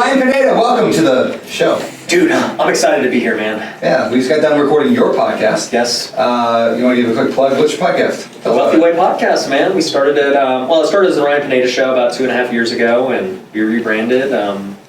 Ryan Pineda, welcome to the show. Dude, I'm excited to be here, man. Yeah, we just got done recording your podcast. Yes. You want to give a quick plug? What's your podcast? The Wealthy Way Podcast, man. We started it, it started as the Ryan Pineda Show about 2.5 years ago, and we rebranded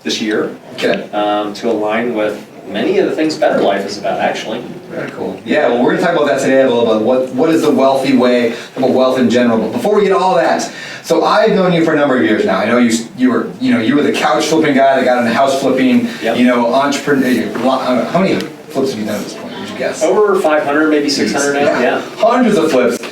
this year to align with many of the things Better Life is about, actually. Very cool. Yeah, well, we're going to talk about that today, a little bit. What is the wealthy way, about wealth in general. But before we get all that, so I've known you for a number of years now. I know you were the couch flipping guy that got into house flipping. Yep. Entrepreneur. How many flips have you done at this point? Would you guess? Over 500, maybe 600 now. Yeah. Hundreds of flips.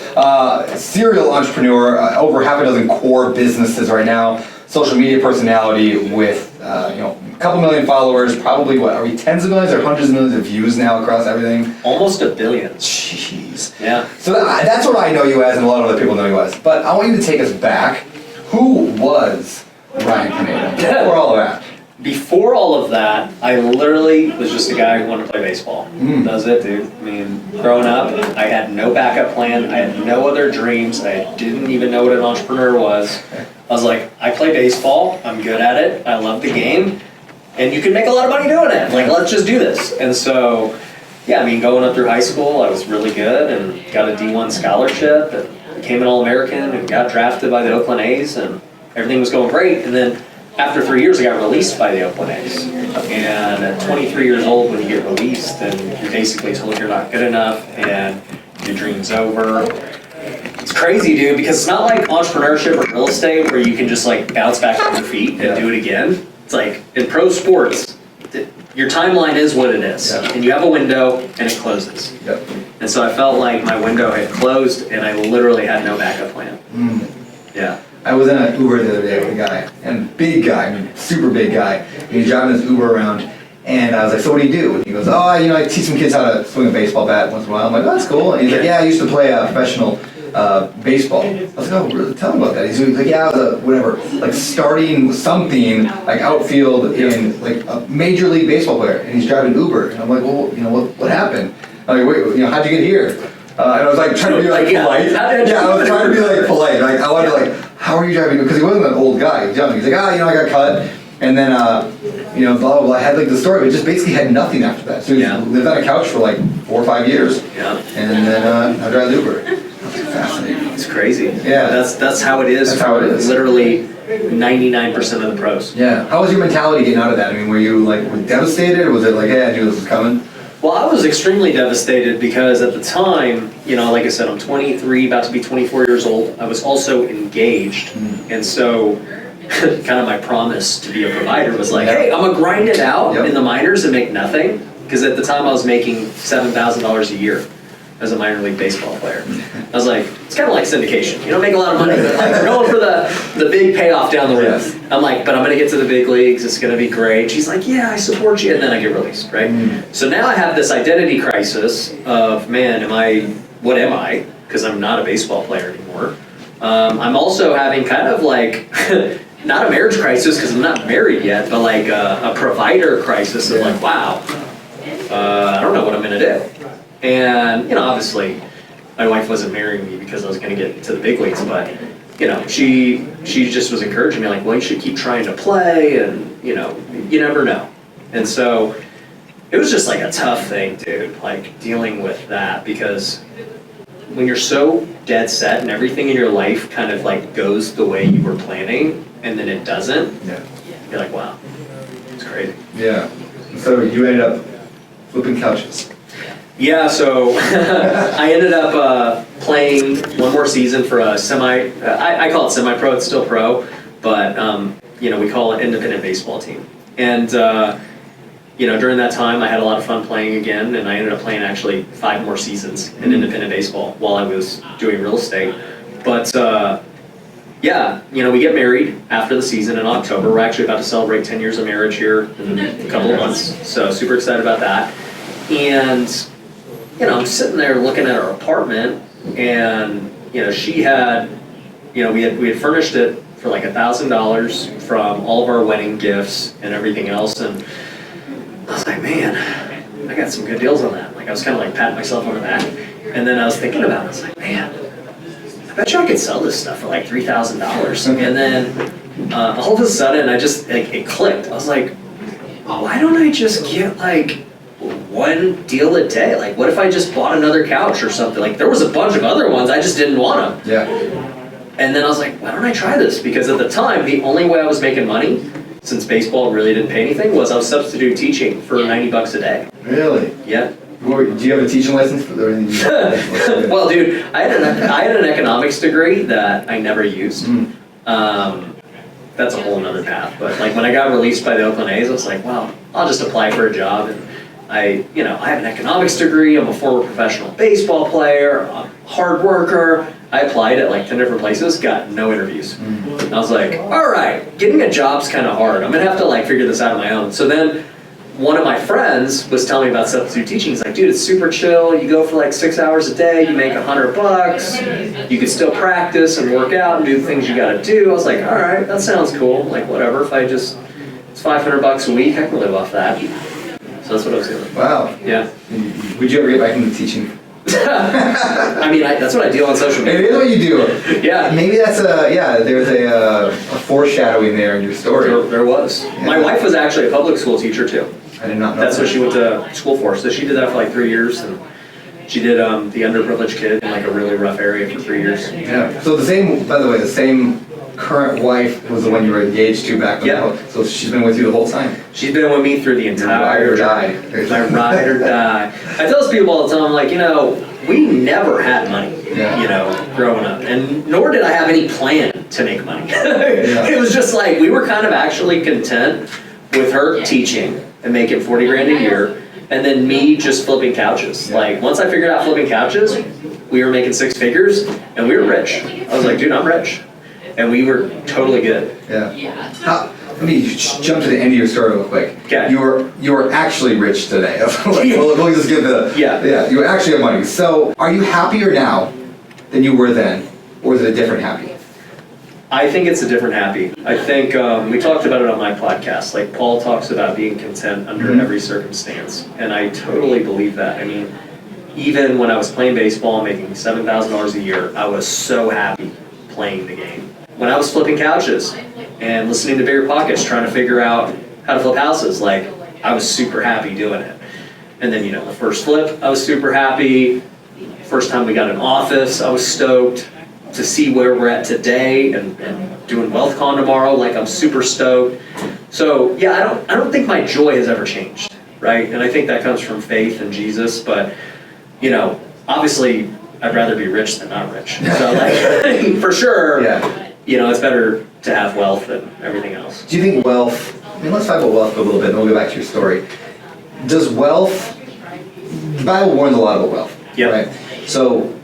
Serial entrepreneur. Over half a dozen core businesses right now. Social media personality with a couple million followers. Probably are we tens of millions or hundreds of millions of views now across everything? Almost 1 billion. Jeez. Yeah. So that's what I know you as, and a lot of other people know you as. But I want you to take us back. Who was Ryan Pineda before all of that? Before all of that, I literally was just a guy who wanted to play baseball. That was it, dude. I mean, growing up, I had no backup plan. I had no other dreams. I didn't even know what an entrepreneur was. I was like, I play baseball. I'm good at it. I love the game. And you can make a lot of money doing it. Like, let's just do this. And so, yeah, I mean, going up through high school, I was really good and got a D1 scholarship and became an All-American and got drafted by the Oakland A's, and everything was going great. And then after 3 years, I got released by the Oakland A's. And at 23 years old, when you get released, then you're basically told you're not good enough and your dream's over. It's crazy, dude, because it's not like entrepreneurship or real estate where you can just like bounce back on your feet and do it again. It's like in pro sports, your timeline is what it is. Yeah. And you have a window and it closes. Yep. And so I felt like my window had closed and I literally had no backup plan. Yeah. I was in an Uber the other day with a guy, and big guy, I mean, super big guy. And he's driving this Uber around, and I was like, so what do you do? And he goes, I teach some kids how to swing a baseball bat once in a while. I'm like, oh, that's cool. And he's like, yeah, I used to play professional baseball. I was like, oh, really? Tell me about that. He's like, yeah, I was like starting something, like outfield in like a major league baseball player, and he's driving Uber. And I'm like, well, what happened? I'm like, wait, how'd you get here? And I was like trying to be like polite. Yeah, I was trying to be like polite. Like I wanted to like, how are you driving? Because he wasn't an old guy. He was young. He's like, I got cut. And then, blah, blah, blah. I had like the story, but it just basically had nothing after that. So he lived on a couch for like 4 or 5 years. Yeah. And then I drive Uber. Fascinating. It's crazy. Yeah. That's how it is. That's how it is. Literally 99% of the pros. Yeah. How was your mentality getting out of that? I mean, were you like devastated, or was it like, hey, I knew this was coming? Well, I was extremely devastated because at the time, like I said, I'm 23, about to be 24 years old. I was also engaged. And so kind of my promise to be a provider was like, hey, I'm going to grind it out in the minors and make nothing. Because at the time I was making $7,000 a year as a minor league baseball player. I was like, it's kind of like syndication. You don't make a lot of money, but like, we're going for the big payoff down the road. I'm like, but I'm going to get to the big leagues. It's going to be great. She's like, yeah, I support you. And then I get released, right? So now I have this identity crisis of, man, what am I? Because I'm not a baseball player anymore. I'm also having kind of like, not a marriage crisis because I'm not married yet, but like a provider crisis of like, wow, I don't know what I'm going to do. And, obviously, my wife wasn't marrying me because I was going to get to the big leagues, but, she just was encouraging me, like, well, you should keep trying to play, and, you never know. And so it was just like a tough thing, dude, like dealing with that, because when you're so dead set and everything in your life kind of like goes the way you were planning, and then it doesn't, you're like, wow, it's crazy. Yeah. So you ended up flipping couches. Yeah, so I ended up playing one more season for a I call it semi-pro, it's still pro, but we call it independent baseball team. And during that time I had a lot of fun playing again, and I ended up playing actually 5 more seasons in independent baseball while I was doing real estate. But we get married after the season in October. We're actually about to celebrate 10 years of marriage here in a couple of months, so super excited about that. And I'm sitting there looking at our apartment, and she had, we had furnished it for like $1,000 from all of our wedding gifts and everything else, and I was like, man, I got some good deals on that. Like I was kind of like patting myself on the back, and then I was thinking about it. I was like, man, I bet you I could sell this stuff for like $3,000. And then all of a sudden I just, like, it clicked. I was like, why don't I just get like one deal a day? Like, what if I just bought another couch or something? Like, there was a bunch of other ones, I just didn't want them. Yeah. And then I was like, why don't I try this? Because at the time, the only way I was making money, since baseball really didn't pay anything, was I was substitute teaching for $90 a day. Really? Yeah. Do you have a teaching license for the? Well, dude, I had an economics degree that I never used. That's a whole nother path. But like when I got released by the Oakland A's, I was like, well, I'll just apply for a job. And I have an economics degree. I'm a former professional baseball player. I'm a hard worker. I applied at like 10 different places, got no interviews. I was like, all right, getting a job's kind of hard. I'm gonna have to like figure this out on my own. So then one of my friends was telling me about substitute teaching. He's like, dude, it's super chill. You go for like 6 hours a day, you make $100. You can still practice and work out and do the things you gotta do. I was like, all right, that sounds cool. Like whatever, it's $500 a week, I can live off that. So that's what I was doing. Wow. Yeah. Would you ever get back into teaching? I mean, that's what I do on social media. It is what you do. Yeah. Maybe there's a foreshadowing there in your story. There was. Yeah. My wife was actually a public school teacher too. I did not know That's that. what she went to school for. So she did that for like 3 years, and she did the underprivileged kid in like a really rough area for 3 years. Yeah. So the same current wife was the one you were engaged to back then. Yeah. So she's been with you the whole time. She's been with me through the entire ride or die. My ride or die. I tell those people all the time, I'm like, we never had money, growing up. And nor did I have any plan to make money. It was just like, we were kind of actually content with her teaching and making 40 grand a year. And then me just flipping couches. Like, once I figured out flipping couches, we were making 6 figures and we were rich. I was like, dude, I'm rich. And we were totally good. Yeah. Let me jump to the end of your story real quick. Okay. You were actually rich today. We'll just give you were actually have money. So are you happier now than you were then? Or is it a different happy? I think it's a different happy. I think we talked about it on my podcast. Like Paul talks about being content under every circumstance. And I totally believe that. I mean, even when I was playing baseball, making $7,000 a year, I was so happy playing the game. When I was flipping couches and listening to Bigger Pockets, trying to figure out how to flip houses, like I was super happy doing it. And then, the first flip, I was super happy. First time we got an office, I was stoked. To see where we're at today and doing WealthCon tomorrow, like I'm super stoked. So yeah, I don't think my joy has ever changed, right? And I think that comes from faith in Jesus, but obviously I'd rather be rich than not rich. So like for sure, it's better to have wealth than everything else. Do you think wealth, let's talk about wealth for a little bit and we'll go back to your story. Does wealth, the Bible warns a lot about wealth, right? So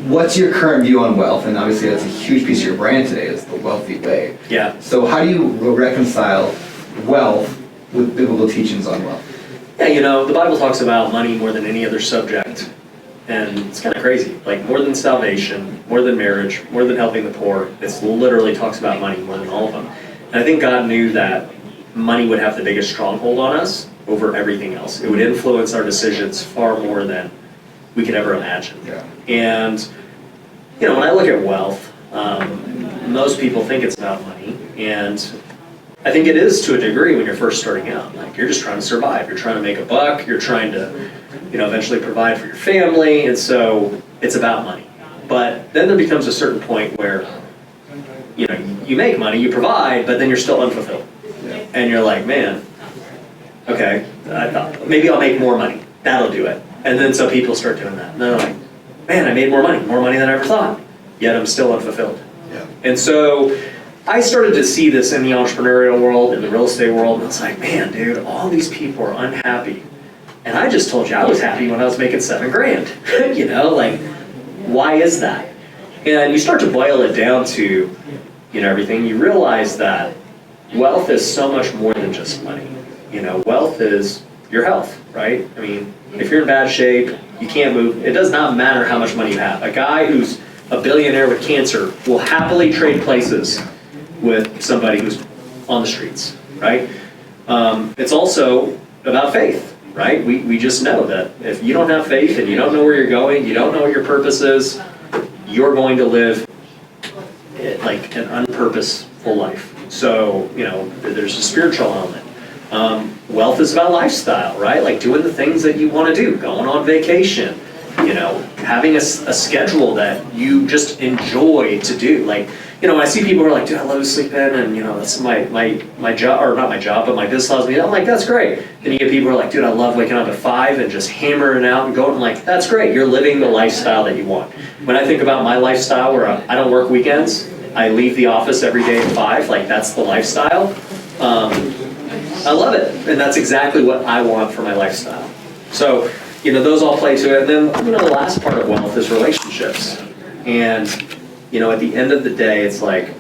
what's your current view on wealth? And obviously that's a huge piece of your brand today is the wealthy way. Yeah. So how do you reconcile wealth with biblical teachings on wealth? Yeah, the Bible talks about money more than any other subject. And it's kind of crazy. Like more than salvation, more than marriage, more than helping the poor. It literally talks about money more than all of them. And I think God knew that money would have the biggest stronghold on us over everything else. It would influence our decisions far more than we could ever imagine. Yeah. And, when I look at wealth, most people think it's about money. And I think it is to a degree when you're first starting out. Like you're just trying to survive. You're trying to make a buck. You're trying to, eventually provide for your family. And so it's about money. But then there becomes a certain point where, you make money, you provide, but then you're still unfulfilled. Yeah. And you're like, man, okay, maybe I'll make more money. That'll do it. And then so people start doing that. And they're like, man, I made more money than I ever thought. Yet I'm still unfulfilled. Yeah. And so I started to see this in the entrepreneurial world, in the real estate world, and I was like, man, dude, all these people are unhappy. And I just told you I was happy when I was making $7 grand. Like, why is that? And you start to boil it down to, everything. You realize that wealth is so much more than just money. Wealth is your health, right? I mean, if you're in bad shape, you can't move. It does not matter how much money you have. A guy who's a billionaire with cancer will happily trade places with somebody who's on the streets, right? It's also about faith, right? We just know that if you don't have faith and you don't know where you're going, you don't know what your purpose is, you're going to live like an unpurposeful life. So, there's a spiritual element. Wealth is about lifestyle, right? Like doing the things that you want to do, going on vacation, having a schedule that you just enjoy to do. Like, when I see people who are like, dude, I love to sleep in, and that's my job, or not my job, but my business allows me to. I'm like, that's great. Then you get people who are like, dude, I love waking up at 5 and just hammering it out and going. I'm like, that's great. You're living the lifestyle that you want. When I think about my lifestyle, where I don't work weekends, I leave the office every day at 5. Like, that's the lifestyle. I love it, and that's exactly what I want for my lifestyle. So, those all play to it. And then, the last part of wealth is relationships. And, at the end of the day, it's like,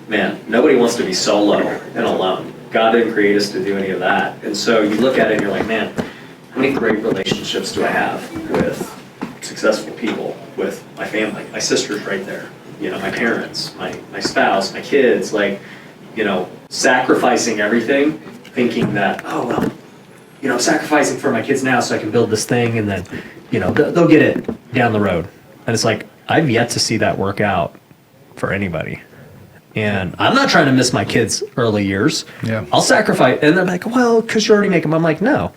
man, nobody wants to be solo and alone. God didn't create us to do any of that. And so you look at it and you're like, man, how many great relationships do I have with successful people, with my family? My sister's right there. My parents, my spouse, my kids, sacrificing everything, thinking that, oh, well, I'm sacrificing for my kids now so I can build this thing, and then, they'll get it down the road. And it's like, I've yet to see that work out for anybody. And I'm not trying to miss my kids' early years. Yeah. I'll sacrifice. And they're like, well, because you already make them. I'm like, no.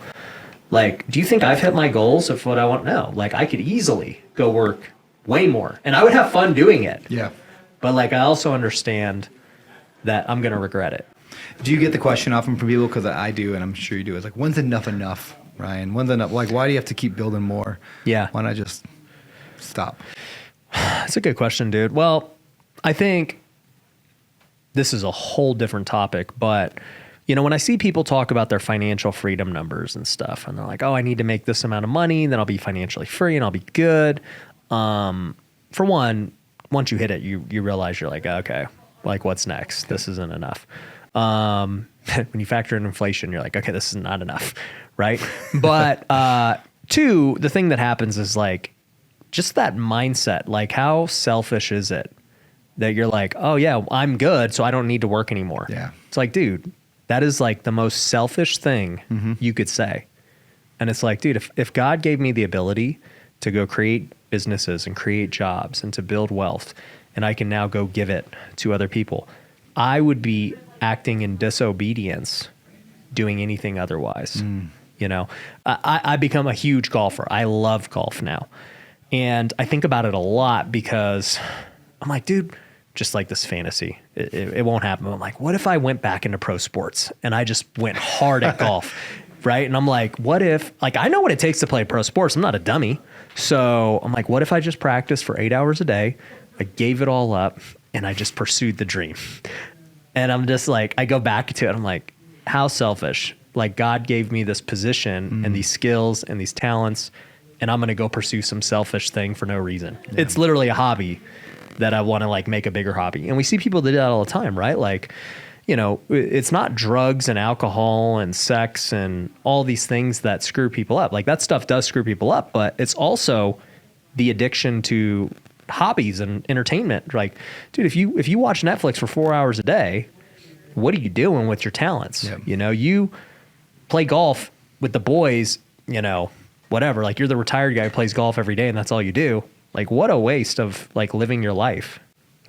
Like, do you think I've hit my goals of what I want? No. Like, I could easily go work way more. And I would have fun doing it. Yeah. But, I also understand that I'm going to regret it. Do you get the question often from people? Because I do, and I'm sure you do. It's like, when's enough, Ryan? When's enough? Like, why do you have to keep building more? Yeah. Why not just stop? That's a good question, dude. Well, I think this is a whole different topic, but when I see people talk about their financial freedom numbers and stuff, and they're like, oh, I need to make this amount of money, then I'll be financially free and I'll be good. For one, once you hit it, you realize you're like, okay, like what's next? This isn't enough. When you factor in inflation, you're like, okay, this is not enough, right? But two, the thing that happens is like, just that mindset, like how selfish is it that you're like, oh yeah, I'm good, so I don't need to work anymore. Yeah. It's like, dude, that is like the most selfish thing you could say. And it's like, dude, if God gave me the ability to go create businesses and create jobs and to build wealth, and I can now go give it to other people, I would be acting in disobedience doing anything otherwise. I become a huge golfer. I love golf now. And I think about it a lot because I'm like, dude, just like this fantasy, it won't happen. I'm like, what if I went back into pro sports and I just went hard at golf, right? And I'm like, what if, like, I know what it takes to play pro sports. I'm not a dummy. So I'm like, what if I just practiced for 8 hours a day? I gave it all up and I just pursued the dream. And I'm just like, I go back to it. I'm like, how selfish. Like, God gave me this position and these skills and these talents, and I'm going to go pursue some selfish thing for no reason. Yeah. It's literally a hobby that I want to like make a bigger hobby. And we see people do that all the time, right? Like, it's not drugs and alcohol and sex and all these things that screw people up. Like, that stuff does screw people up, but it's also the addiction to hobbies and entertainment. Like, dude, if you watch Netflix for 4 hours a day, what are you doing with your talents? Yep. You play golf with the boys, whatever, like you're the retired guy who plays golf every day and that's all you do. Like, what a waste of like living your life.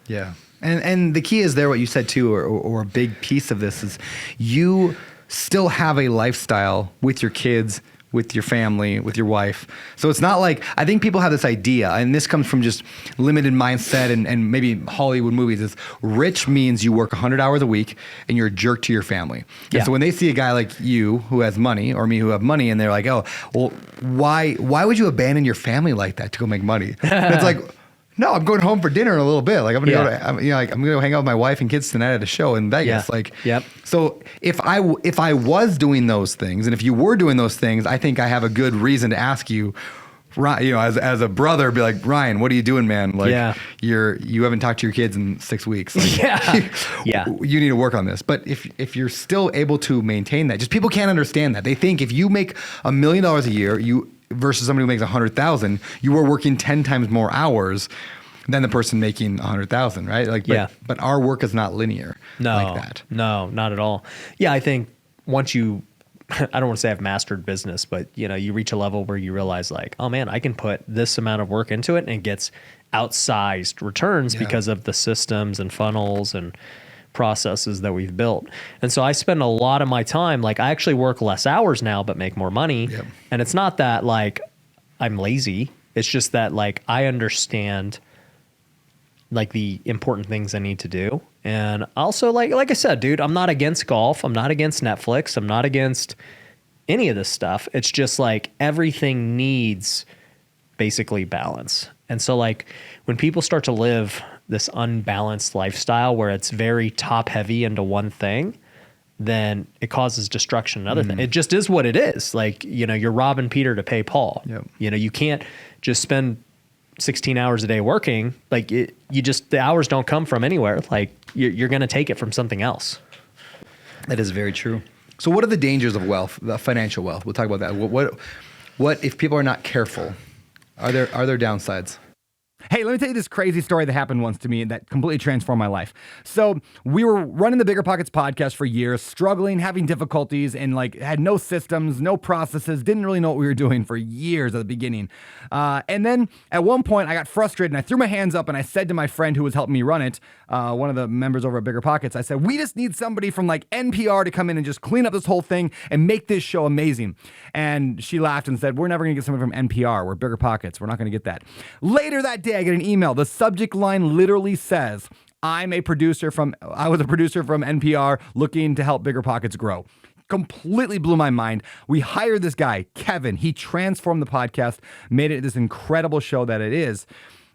Yeah. And the key is there, what you said too, or a big piece of this is you still have a lifestyle with your kids, with your family, with your wife. So it's not like, I think people have this idea, and this comes from just limited mindset and maybe Hollywood movies, is rich means you work 100 hours a week and you're a jerk to your family. Yeah. And so when they see a guy like you who has money, or me who have money, and they're like, oh, well, why would you abandon your family like that to go make money? And it's like, no, I'm going home for dinner in a little bit. Like, I'm gonna I'm gonna go hang out with my wife and kids tonight at a show in Vegas. Yeah. Like, yep. So if I was doing those things, and if you were doing those things, I think I have a good reason to ask you, as a brother, be like, Ryan, what are you doing, man? Like, you haven't talked to your kids in 6 weeks. Like, yeah. You need to work on this. But if you're still able to maintain that, just people can't understand that. They think if you make $1 million a year, versus somebody who makes 100,000, you are working 10 times more hours than the person making 100,000, right? Like, but our work is not linear like that. No, not at all. Yeah, I think once you, I don't want to say I've mastered business, but you reach a level where you realize like, oh man, I can put this amount of work into it and it gets outsized returns because of the systems and funnels and processes that we've built. And so I spend a lot of my time, like I actually work less hours now, but make more money. Yep. And it's not that like I'm lazy. It's just that like I understand like the important things I need to do. And also like I said, dude, I'm not against golf. I'm not against Netflix. I'm not against any of this stuff. It's just like everything needs basically balance. And so like when people start to live this unbalanced lifestyle where it's very top heavy into one thing, then it causes destruction in other things. It just is what it is. Like, you know, you're robbing Peter to pay Paul. Yep. You know, you can't just spend 16 hours a day working. Like the hours don't come from anywhere. Like you're going to take it from something else. That is very true. So what are the dangers of wealth, the financial wealth? We'll talk about that. What if people are not careful? Are there downsides? Hey, let me tell you this crazy story that happened once to me that completely transformed my life. So we were running the Bigger Pockets podcast for years, struggling, having difficulties, and like had no systems, no processes, didn't really know what we were doing for years at the beginning. And then at one point I got frustrated and I threw my hands up and I said to my friend who was helping me run it, one of the members over at Bigger Pockets, I said, we just need somebody from like NPR to come in and just clean up this whole thing and make this show amazing. And she laughed and said, we're never going to get someone from NPR. We're Bigger Pockets. We're not going to get that. Later that day, I get an email. The subject line literally says, I was a producer from NPR looking to help Bigger Pockets grow. Completely blew my mind. We hired this guy, Kevin. He transformed the podcast, made it this incredible show that it is.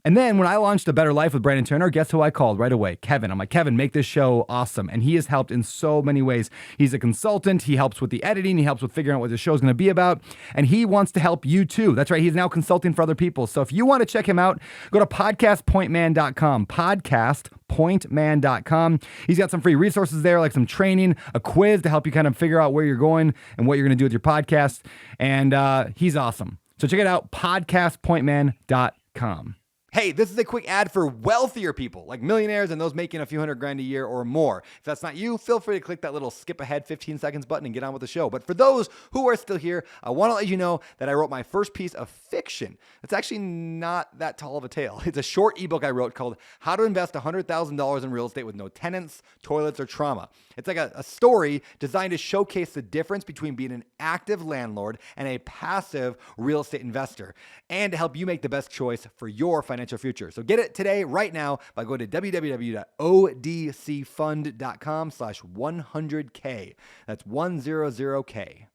And then when I launched A Better Life with Brandon Turner, guess who I called right away? Kevin. I'm like, Kevin, make this show awesome. And he has helped in so many ways. He's a consultant. He helps with the editing. He helps with figuring out what the show is going to be about. And he wants to help you too. That's right. He's now consulting for other people. So if you want to check him out, go to podcastpointman.com. Podcastpointman.com. He's got some free resources there, like some training, a quiz to help you kind of figure out where you're going and what you're going to do with your podcast. And he's awesome. So check it out, podcastpointman.com. Hey, this is a quick ad for wealthier people, like millionaires and those making a few $100,000 a year or more. If that's not you, feel free to click that little skip ahead 15 seconds button and get on with the show. But for those who are still here, I want to let you know that I wrote my first piece of fiction. It's actually not that tall of a tale. It's a short ebook I wrote called How to Invest $100,000 in Real Estate with No Tenants, Toilets, or Trauma. It's like a story designed to showcase the difference between being an active landlord and a passive real estate investor, and to help you make the best choice for your financial future. So get it today, right now, by going to www.odcfund.com/100K. That's 100K.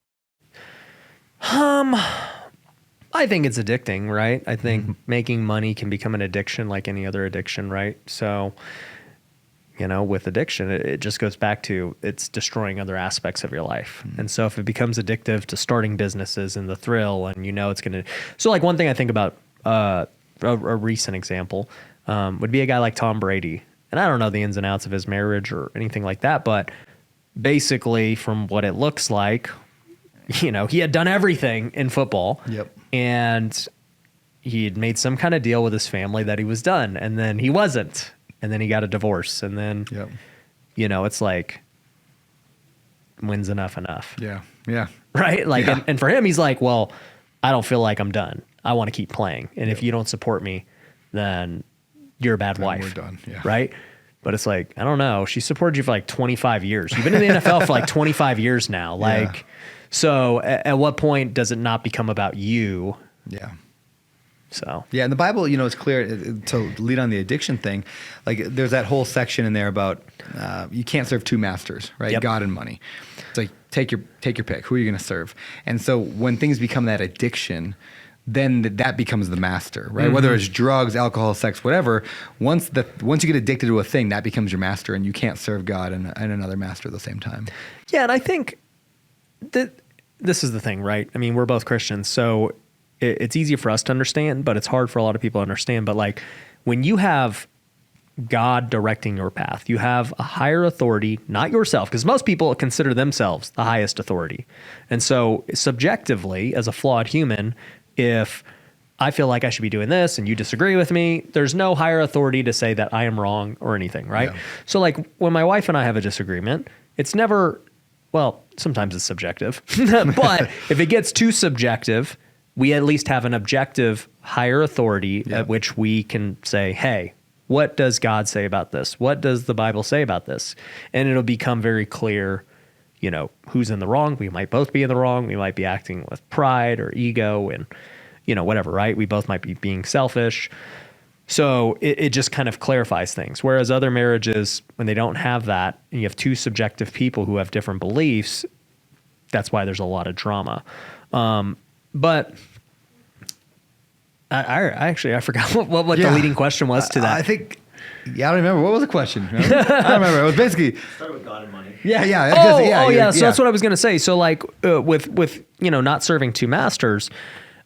I think it's addicting, right? I think making money can become an addiction like any other addiction, right? So, you know, with addiction, it just goes back to it's destroying other aspects of your life. And so if it becomes addictive to starting businesses and the thrill, and you know it's going to... So like one thing I think about, a recent example would be a guy like Tom Brady. And I don't know the ins and outs of his marriage or anything like that, but basically from what it looks like, you know, he had done everything in football. Yep. And he had made some kind of deal with his family that he was done, and then he wasn't. And then he got a divorce, and then, you know, it's like, when's enough? Yeah. Yeah. Right? Like, Yeah. and for him, he's like, well, I don't feel like I'm done. I want to keep playing. And if you don't support me, then you're a bad wife. We're done. Yeah. Right? But it's like, I don't know. She supported you for like 25 years. You've been in the NFL for like 25 years now. Like, so at what point does it not become about you? Yeah. So yeah, in the Bible, you know, it's clear to lead on the addiction thing. Like, there's that whole section in there about you can't serve two masters, right? Yep. God and money. It's like take your pick. Who are you going to serve? And so when things become that addiction, then that becomes the master, right? Whether it's drugs, alcohol, sex, whatever. Once you get addicted to a thing, that becomes your master, and you can't serve God and another master at the same time. yeah, and I think that this is the thing, right? I mean, we're both Christians, so it's easy for us to understand, but it's hard for a lot of people to understand. But like when you have God directing your path, you have a higher authority, not yourself, because most people consider themselves the highest authority. And so subjectively, as a flawed human, if I feel like I should be doing this and you disagree with me, there's no higher authority to say that I am wrong or anything, right? Yeah. So like when my wife and I have a disagreement, it's never, well, sometimes it's subjective, but if it gets too subjective, we at least have an objective higher authority at which we can say, hey, What does God say about this? What does the Bible say about this? And it'll become very clear, you know, who's in the wrong. We might both be in the wrong. We might be acting with pride or ego and, you know, whatever, right? We both might be being selfish. So it just kind of clarifies things. Whereas other marriages, when they don't have that, and you have two subjective people who have different beliefs, that's why there's a lot of drama. But I actually forgot what the leading question was to that. I think, I don't remember. What was the question? Remember? I don't remember. It was basically. Start with God and money. Yeah. So that's what I was going to say. So like with you know, not serving two masters,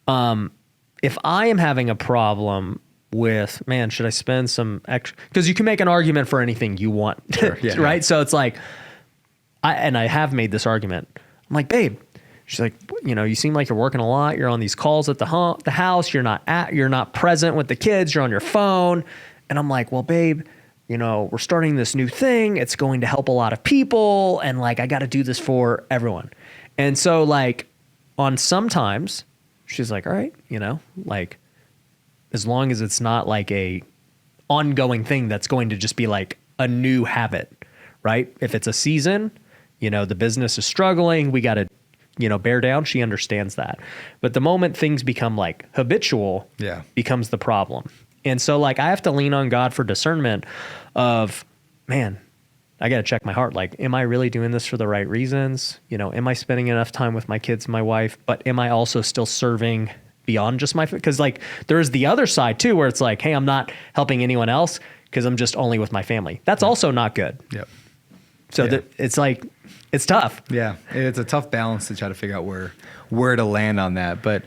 if I am having a problem with, man, should I spend some extra? Because you can make an argument for anything you want, Sure, right? Yeah. So it's like, I have made this argument. I'm like, babe, she's like, you know, you seem like you're working a lot. You're on these calls at the house. You're not present with the kids. You're on your phone. And I'm like, well, babe, you know, we're starting this new thing. It's going to help a lot of people. And like, I got to do this for everyone. And so like on sometimes she's like, all right, you know, like, as long as it's not like a ongoing thing that's going to just be like a new habit, right? If it's a season, you know, the business is struggling, we got to, you know, bear down. She understands that. But the moment things become like habitual, becomes the problem. And so like, I have to lean on God for discernment of, man, I got to check my heart. Like, am I really doing this for the right reasons? You know, am I spending enough time with my kids, my wife, but am I also still serving beyond just my, because like there's the other side too, where it's like, hey, I'm not helping anyone else because I'm just only with my family. That's also not good. Yep. So it's like, it's tough. Yeah, it's a tough balance to try to figure out where to land on that. But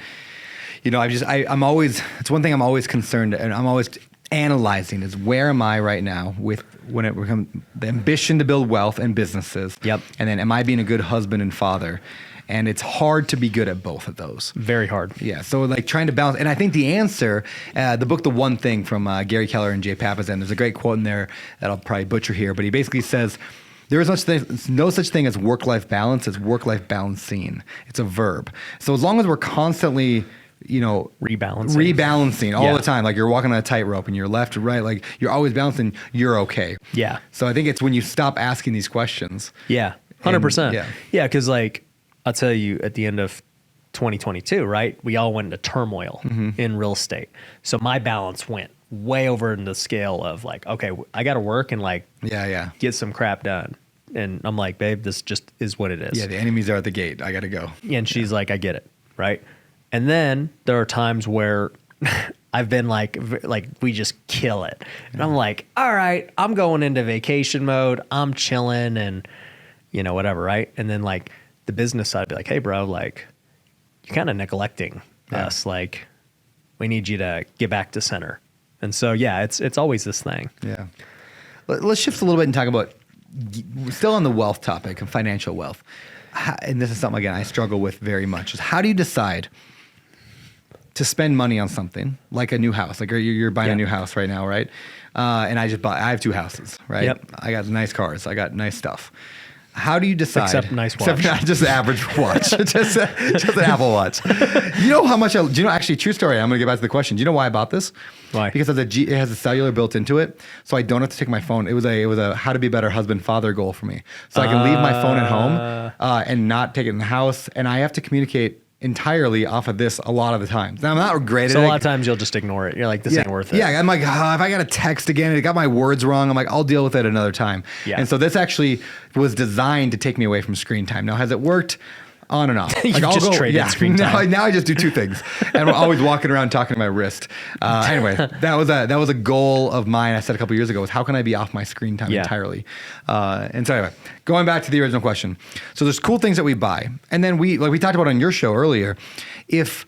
you know, I'm always, it's one thing I'm always concerned, and I'm always analyzing is, where am I right now with when it becomes the ambition to build wealth and businesses. Yep. And then, am I being a good husband and father? And it's hard to be good at both of those. Very hard. Yeah. So like trying to balance. And I think the answer, the book, The One Thing from Gary Keller and Jay Papasan, there's a great quote in there that I'll probably butcher here, but he basically says, there is no such thing as work-life balance as work-life balancing. It's a verb. So as long as we're constantly, you know, rebalancing all the time, like you're walking on a tightrope and you're left to right, like you're always balancing, you're okay. Yeah. So I think it's when you stop asking these questions. Yeah. 100%. Yeah. Cause like, I'll tell you, at the end of 2022, right, we all went into turmoil in real estate. So my balance went way over in the scale of like, okay, I got to work and like, get some crap done. And I'm like, babe, this just is what it is. Yeah, the enemies are at the gate. I got to go. And she's like, I get it, right? And then there are times where I've been like we just kill it. And I'm like, all right, I'm going into vacation mode. I'm chilling and, you know, whatever, right? And then like, the business side be like, hey bro, like you're kind of neglecting us. Like we need you to get back to center. And so, yeah, it's always this thing. Yeah. Let's shift a little bit and talk about, still on the wealth topic and financial wealth. And this is something, again, I struggle with very much, is how do you decide to spend money on something like a new house? Like you're buying a new house right now, right? And I have two houses, right? Yep. I got nice cars. I got nice stuff. How do you decide? Except nice watch. Except not just an average watch. just an Apple Watch. You know how much do you know, actually, true story, I'm going to get back to the question. Do you know why I bought this? Why? Because it has a cellular built into it, so I don't have to take my phone. It was a how to be a better husband, father goal for me. So I can leave my phone at home and not take it in the house, and I have to communicate entirely off of this a lot of the times. Now, I'm not great at it. So a lot of times you'll just ignore it. You're like, this ain't worth it. Yeah, I'm like, if I got a text again, it got my words wrong, I'm like, I'll deal with it another time. Yeah. And so this actually was designed to take me away from screen time. Now, has it worked? On and off. You've just traded screen time. Now I just do two things, and I'm always walking around talking to my wrist. Anyway, that was a goal of mine. I said a couple years ago, was how can I be off my screen time entirely? And so anyway, going back to the original question. So there's cool things that we buy, and then we talked about on your show earlier. If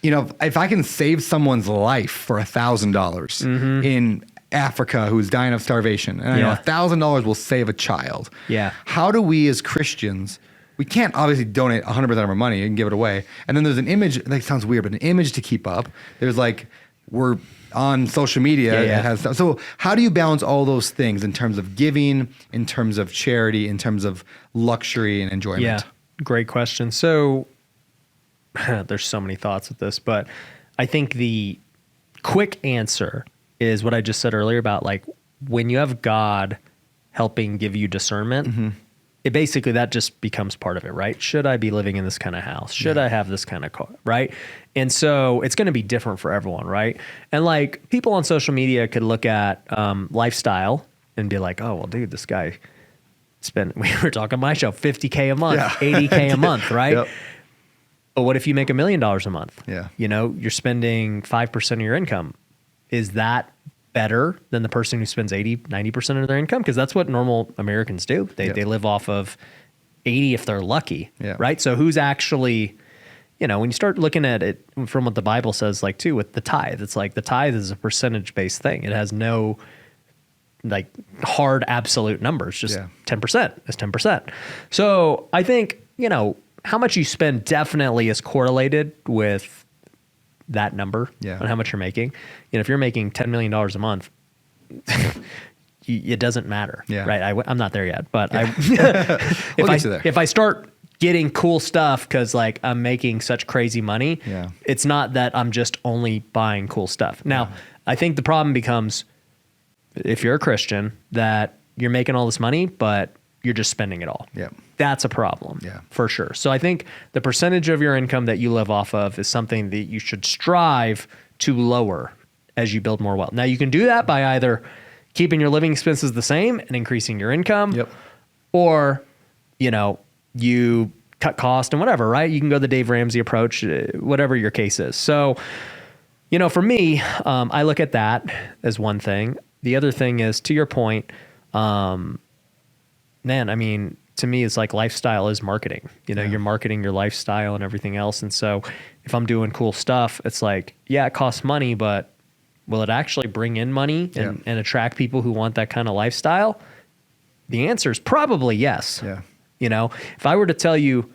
I can save someone's life for $1,000 in Africa who's dying of starvation, and I know $1,000 will save a child. Yeah. How do we as Christians? We can't obviously donate 100% of our money and give it away. And then there's an image, that sounds weird, but an image to keep up. There's like, we're on social media. Yeah. It has stuff. So how do you balance all those things in terms of giving, in terms of charity, in terms of luxury and enjoyment? Yeah, great question. So there's so many thoughts with this, but I think the quick answer is what I just said earlier about like when you have God helping give you discernment, it basically that just becomes part of it, right? Should I be living in this kind of house? Should I have this kind of car, right? And so it's going to be different for everyone, right? And like people on social media could look at lifestyle and be like, oh, well, dude, this guy we were talking on my show, $50K a month, $80K a month, right? Yep. But what if you make $1 million a month? Yeah. You know, you're spending 5% of your income. Is that better than the person who spends 80, 90% of their income? Because that's what normal Americans do. They live off of 80 if they're lucky, right? So who's actually, you know, when you start looking at it from what the Bible says, like too, with the tithe, it's like the tithe is a percentage-based thing. It has no like hard absolute numbers, just 10% is 10%. So I think, you know, how much you spend definitely is correlated with that number on how much you're making. You know, if you're making $10 million a month, it doesn't matter, right? I'm not there yet, but if I start getting cool stuff because like I'm making such crazy money, it's not that I'm just only buying cool stuff. Now, I think the problem becomes if you're a Christian that you're making all this money, but you're just spending it all. That's a problem for sure. So I think the percentage of your income that you live off of is something that you should strive to lower as you build more wealth. Now you can do that by either keeping your living expenses the same and increasing your income, or, you know, you cut cost and whatever, right? You can go the Dave Ramsey approach, whatever your case is. So, you know, for me, I look at that as one thing. The other thing is, to your point, man, I mean, to me, it's like lifestyle is marketing. You know, you're marketing your lifestyle and everything else. And so if I'm doing cool stuff, it's like, yeah, it costs money, but will it actually bring in money and attract people who want that kind of lifestyle? The answer is probably yes. You know, if I were to tell you,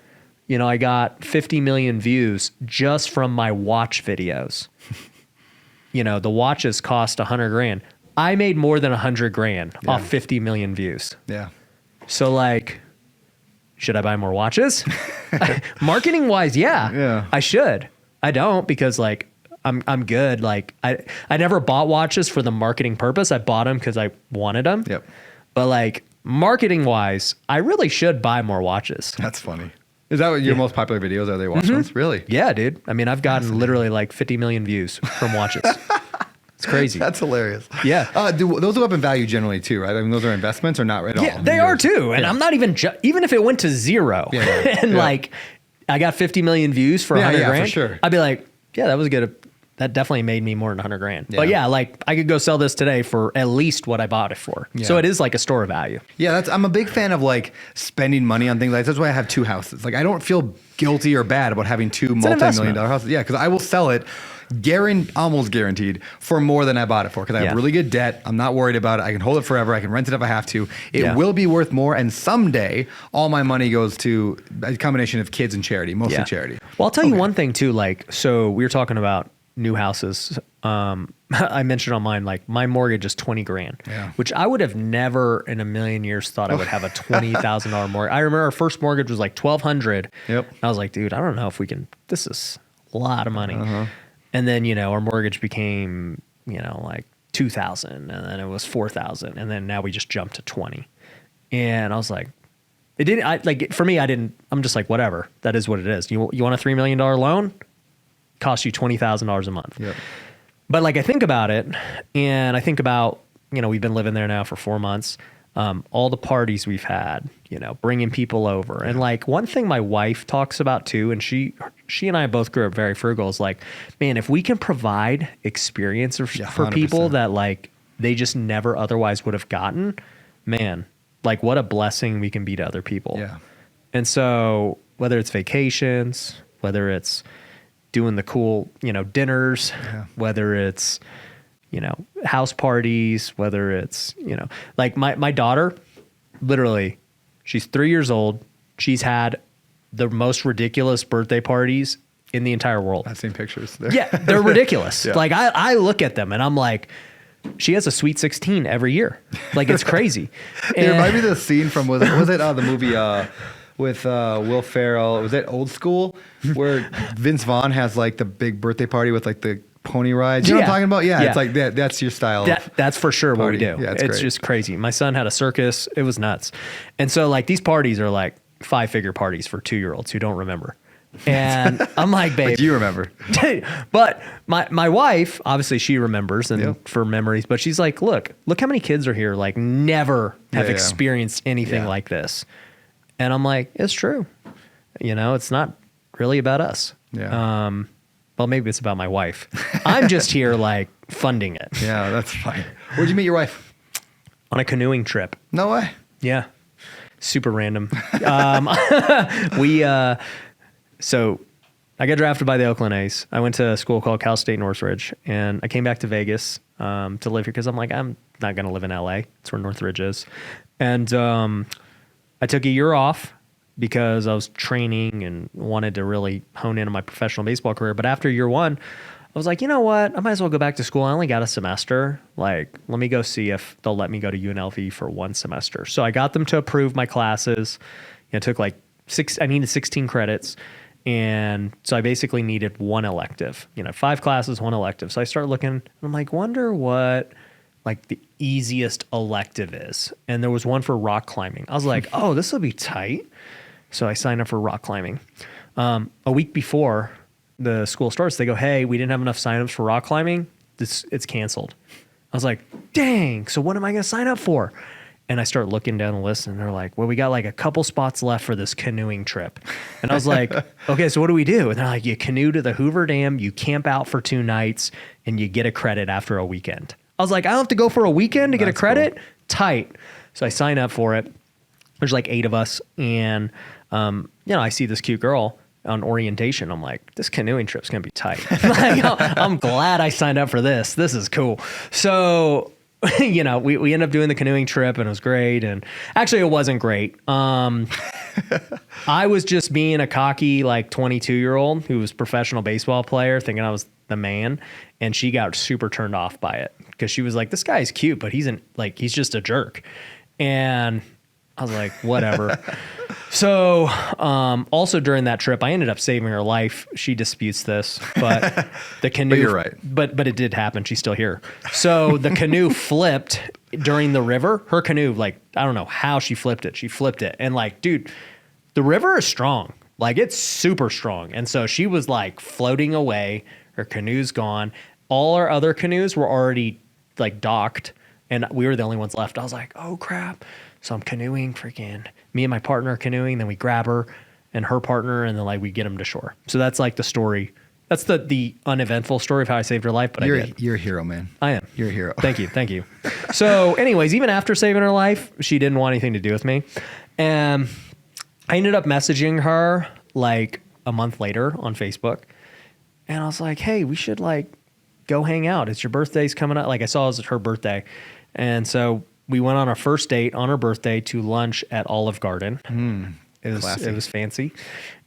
you know, I got 50 million views just from my watch videos, you know, the watches cost $100,000. I made more than $100,000 off 50 million views. So like, should I buy more watches? Marketing wise, I should. I don't, because like I'm good. Like I never bought watches for the marketing purpose. I bought them because I wanted them. But like marketing wise, I really should buy more watches. That's funny. Is that what your most popular videos are? They watch ones? Really? Yeah, dude. I mean, I've gotten literally like 50 million views from watches. It's crazy. That's hilarious. Yeah. Do those go up in value generally too, right? I mean, those are investments or not at all? Yeah, they are too. And I'm not even, even if it went to zero and like I got 50 million views for $100,000, for sure. I'd be like, yeah, that was good. That definitely made me more than $100,000. But yeah, like I could go sell this today for at least what I bought it for. So it is like a store of value. Yeah, I'm a big fan of like spending money on things like that's why I have two houses. Like I don't feel guilty or bad about having two multi-million-dollar houses. Yeah, because I will sell it almost guaranteed for more than I bought it for, because I have really good debt. I'm not worried about it. I can hold it forever. I can rent it if I have to. It will be worth more, and someday all my money goes to a combination of kids and charity, mostly charity. Well, I'll tell you one thing too. Like, so we were talking about new houses. I mentioned on mine, like my mortgage is $20,000, which I would have never in a million years thought I would have a $20,000 mortgage. I remember our first mortgage was like $1,200. I was like, dude, I don't know if we can. This is a lot of money. And then, you know, our mortgage became, you know, like $2,000, and then it was $4,000, and then now we just jumped to 20. And I was like, it didn't. For me, I'm just like, whatever. That is what it is. You want a $3 million loan? Costs you $20,000 a month. But like I think about it, and I think about, you know, we've been living there now for 4 months. All the parties we've had, you know, bringing people over. And like one thing my wife talks about too, and she and I both grew up very frugal, is like, man, if we can provide experience for people that like they just never otherwise would have gotten, man, like what a blessing we can be to other people. And so whether it's vacations, whether it's doing the cool, you know, dinners, whether it's, you know, house parties, whether it's, you know, like my daughter, literally, she's 3 years old. She's had the most ridiculous birthday parties in the entire world. I've seen pictures. They're ridiculous. Like I look at them and I'm like, she has a Sweet 16 every year. Like it's crazy. It reminded me of the scene from, was it the movie with Will Ferrell? Was it Old School, where Vince Vaughn has like the big birthday party with like the pony rides. You know what I'm Yeah. talking about? Yeah, Yeah. it's like that's your style. That's for sure what we party. do. Yeah, it's it's great. just crazy. My son had a circus. It was nuts. And so like these parties are like 5-figure parties for 2-year-olds who don't remember. And I'm like, babe. But you remember. But my wife, obviously she remembers and Yep. for memories, but she's like, look how many kids are here, like never have Yeah. experienced anything Yeah. like this. And I'm like, it's true. You know, it's not really about us. Yeah. Well, maybe it's about my wife. I'm just here like funding it Yeah, that's fine. Where'd you meet your wife? on a canoeing trip. No way. Yeah. Super random. So I got drafted by the Oakland A's. I went to a school called Cal State Northridge, and I came back to Vegas to live here because I'm like, I'm not going to live in LA. It's where Northridge is. And I took a year off because I was training and wanted to really hone in on my professional baseball career. But after year one, I was like, you know what? I might as well go back to school. I only got a semester. Like, let me go see if they'll let me go to UNLV for one semester. So I got them to approve my classes. It took like I needed 16 credits. And so I basically needed one elective, 5 classes, one elective. So I start looking and I'm like, wonder what like the easiest elective is. And there was one for rock climbing. I was like, oh, this will be tight. So I signed up for rock climbing. A week before the school starts, they go, hey, we didn't have enough signups for rock climbing. It's canceled. I was like, dang, so what am I going to sign up for? And I start looking down the list and they're like, well, we got like a couple spots left for this canoeing trip. And I was like, okay, so what do we do? And they're like, you canoe to the Hoover Dam, you camp out for 2 nights, and you get a credit after a weekend. I was like, I don't have to go for a weekend to get a credit? Cool. Tight. So I sign up for it. There's like 8 of us. And, I see this cute girl on orientation. I'm like, this canoeing trip's going to be tight. Like, I'm glad I signed up for this. This is cool. So, we ended up doing the canoeing trip and it was great. And actually it wasn't great. I was just being a cocky, like 22-year-old who was a professional baseball player thinking I was the man. And she got super turned off by it because she was like, this guy's cute, but he's just a jerk. And I was like, whatever. So, also during that trip, I ended up saving her life. She disputes this, but the canoe, But you're right. But it did happen. She's still here. So the canoe flipped during the river. Her canoe, like, I don't know how she flipped it. She flipped it. And like, dude, the river is strong. Like, it's super strong. And so she was like floating away. Her canoe's gone. All our other canoes were already like docked and we were the only ones left. I was like, oh crap. So I'm canoeing, freaking me and my partner are canoeing. Then we grab her and her partner, and then like we get them to shore. So that's like the story. That's the uneventful story of how I saved her life. But You're I did. a hero, man. I am. You're a hero. Thank you. So, anyways, even after saving her life, she didn't want anything to do with me, and I ended up messaging her like a month later on Facebook, and I was like, "Hey, we should like go hang out. It's your birthday's coming up." Like I saw it was her birthday, and so we went on our first date on her birthday to lunch at Olive Garden. It was fancy,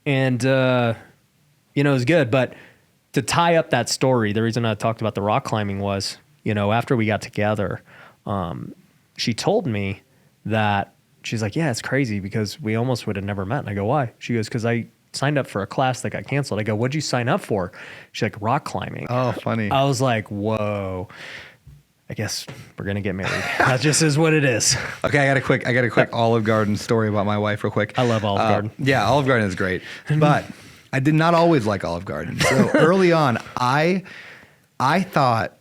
and it was good. But to tie up that story, the reason I talked about the rock climbing was, after we got together, she told me that she's like, yeah, it's crazy because we almost would have never met. And I go, why? She goes, because I signed up for a class that got canceled. I go, what'd you sign up for? She's like, rock climbing. Oh, funny. I was like, whoa. I guess we're gonna get married. That just is what it is. Okay, I got a quick Olive Garden story about my wife real quick. I love Olive Garden. Yeah, Olive Garden is great. But I did not always like Olive Garden. So early on, I thought,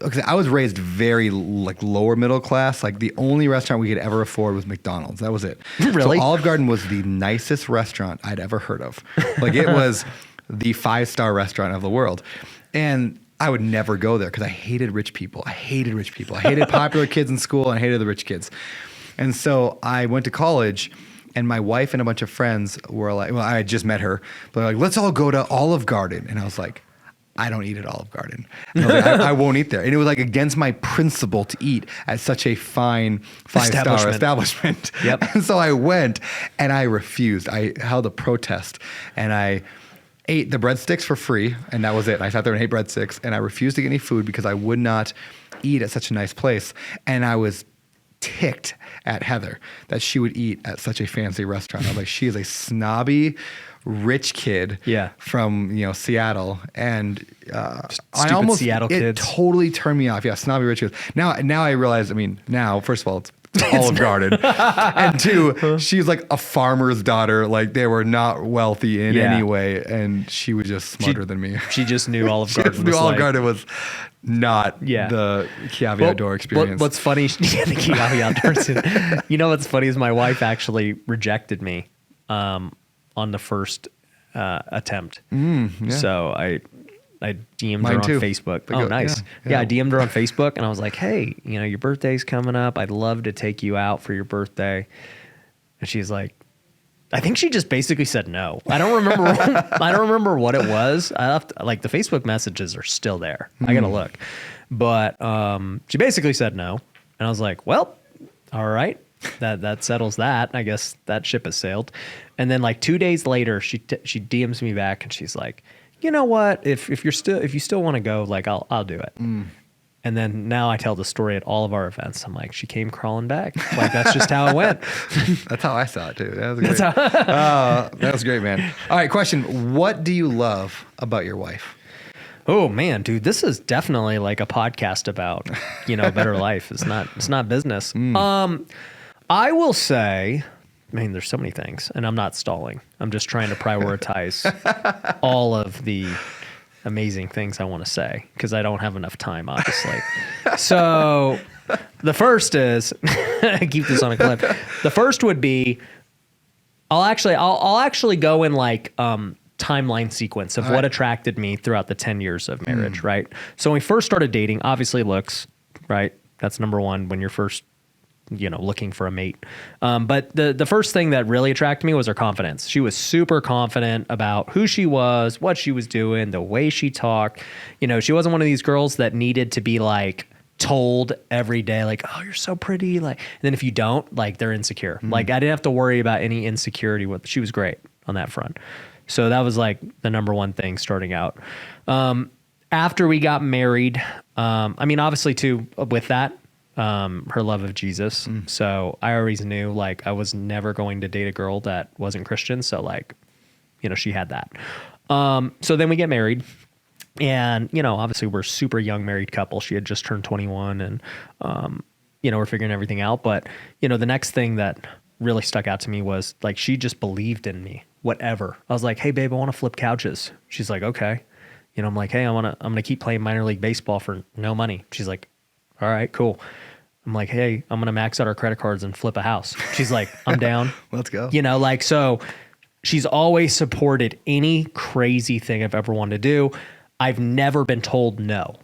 okay, I was raised very like lower middle class. Like the only restaurant we could ever afford was McDonald's. That was it. Really? So Olive Garden was the nicest restaurant I'd ever heard of. Like it was the 5-star restaurant of the world. And I would never go there because I hated rich people. I hated popular kids in school and I hated the rich kids. And so I went to college and my wife and a bunch of friends were like, well, I had just met her, but they're like, let's all go to Olive Garden. And I was like, I don't eat at Olive Garden. And I was like, I won't eat there. And it was like against my principle to eat at such a fine 5-star establishment. Yep. And so I went and I refused. I held a protest and I ate the breadsticks for free, and that was it. I sat there and ate breadsticks, and I refused to get any food because I would not eat at such a nice place. And I was ticked at Heather that she would eat at such a fancy restaurant. I was like, she is a snobby, rich kid Yeah. from, Seattle. And Stupid Seattle it kids. totally turned me off. Yeah, snobby rich kids. Now I realize, first of all, it's Olive Garden. And two, she's like a farmer's daughter. Like they were not wealthy in Yeah. any way. And she was just smarter than me. She just knew Olive She Garden just knew was Olive like, Garden was not Yeah. the caveat door experience. What's funny, yeah, the caveat door. You know what's funny is my wife actually rejected me on the first attempt. Yeah. So I DM'd Mine her on too. Facebook. Like, Oh, nice. yeah. I DM'd her on Facebook and I was like, hey, your birthday's coming up. I'd love to take you out for your birthday. And she's like, I think she just basically said no. I don't remember. I don't remember what it was. I have to, like the Facebook messages are still there. I gotta look, but she basically said no, and I was like, well, all right, that settles that. I guess that ship has sailed. And then like 2 days later, she DMs me back and she's like, you know what? If you still want to go, like I'll do it. And then now I tell the story at all of our events. I'm like, she came crawling back. Like that's just how it went. That's how I saw it too. That was great. That was great, man. All right, question. What do you love about your wife? Oh man, dude, this is definitely like a podcast about, a better life. It's not business. I will say, there's so many things and I'm not stalling. I'm just trying to prioritize all of the amazing things I want to say because I don't have enough time, obviously. So the first is, keep this on a clip. The first would be, I'll actually go in like timeline sequence of what attracted me throughout the 10 years of marriage, right? So when we first started dating, obviously looks, right? That's number one when you're first looking for a mate. But the first thing that really attracted me was her confidence. She was super confident about who she was, what she was doing, the way she talked. She wasn't one of these girls that needed to be like told every day, like, oh, you're so pretty. Like, and then if you don't, like, they're insecure. Like I didn't have to worry about any insecurity with, she was great on that front. So that was like the number one thing starting out. After we got married, obviously too, with that, her love of Jesus. So I always knew like I was never going to date a girl that wasn't Christian. So like, she had that. So then we get married and, obviously we're a super young married couple. She had just turned 21 and, we're figuring everything out. But, the next thing that really stuck out to me was like, she just believed in me, whatever. I was like, hey babe, I want to flip couches. She's like, okay. I'm like, hey, I'm going to keep playing minor league baseball for no money. She's like, all right, cool. I'm like, hey, I'm going to max out our credit cards and flip a house. She's like, I'm down. Let's go. So she's always supported any crazy thing I've ever wanted to do. I've never been told no,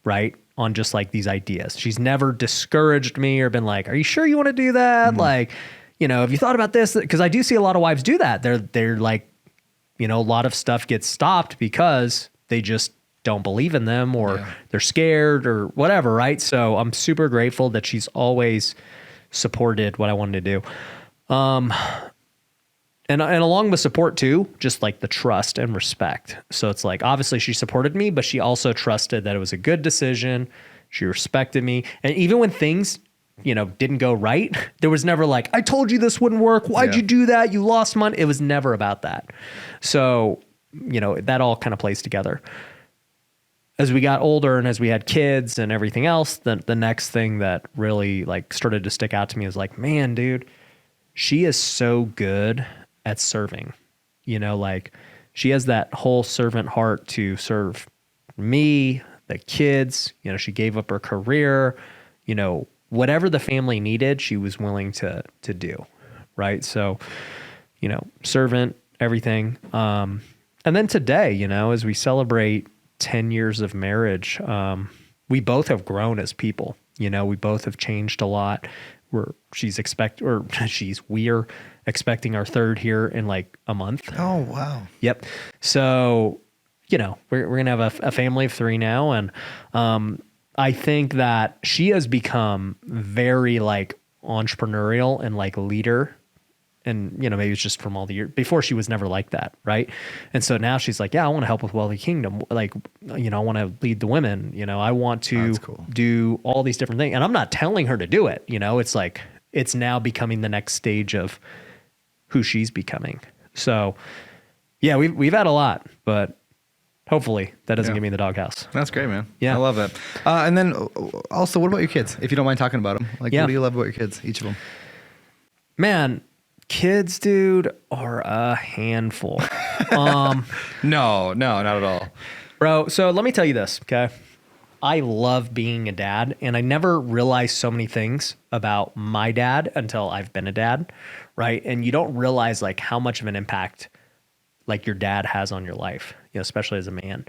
right? On just like these ideas. She's never discouraged me or been like, are you sure you want to do that? Like, have you thought about this? Because I do see a lot of wives do that. They're like, a lot of stuff gets stopped because they just don't believe in them or they're scared or whatever, right? So I'm super grateful that she's always supported what I wanted to do. And along with support too, just like the trust and respect. So it's like, obviously she supported me, but she also trusted that it was a good decision. She respected me. And even when things, didn't go right, there was never like, I told you this wouldn't work. Why'd you do that? You lost money. It was never about that. So, that all kind of plays together. As we got older and as we had kids and everything else, the next thing that really like started to stick out to me is like, man, dude, she is so good at serving. Like she has that whole servant heart to serve me, the kids. She gave up her career. Whatever the family needed, she was willing to do, right? So, servant, everything. And then today, as we celebrate 10 years of marriage, we both have grown as people. We both have changed a lot. We're expecting our third here in like a month. Oh, wow. Yep. So, we're going to have a family of 3 now. And I think that she has become very like entrepreneurial and like leader. And, maybe it's just from all the years before she was never like that. Right. And so now she's like, yeah, I want to help with Wealthy Kingdom. Like, I want to lead the women, I want to do all these different things. And I'm not telling her to do it. It's like, it's now becoming the next stage of who she's becoming. So, Yeah, we've had a lot, but hopefully that doesn't Yeah. get me in the doghouse. That's great, man. Yeah. I love that. And then also, what about your kids? If you don't mind talking about them, like, Yeah. what do you love about your kids? Each of them. Man, kids, dude, are a handful. No, not at all. Bro, so let me tell you this, okay? I love being a dad, and I never realized so many things about my dad until I've been a dad, right? And you don't realize like how much of an impact like your dad has on your life, you know, especially as a man.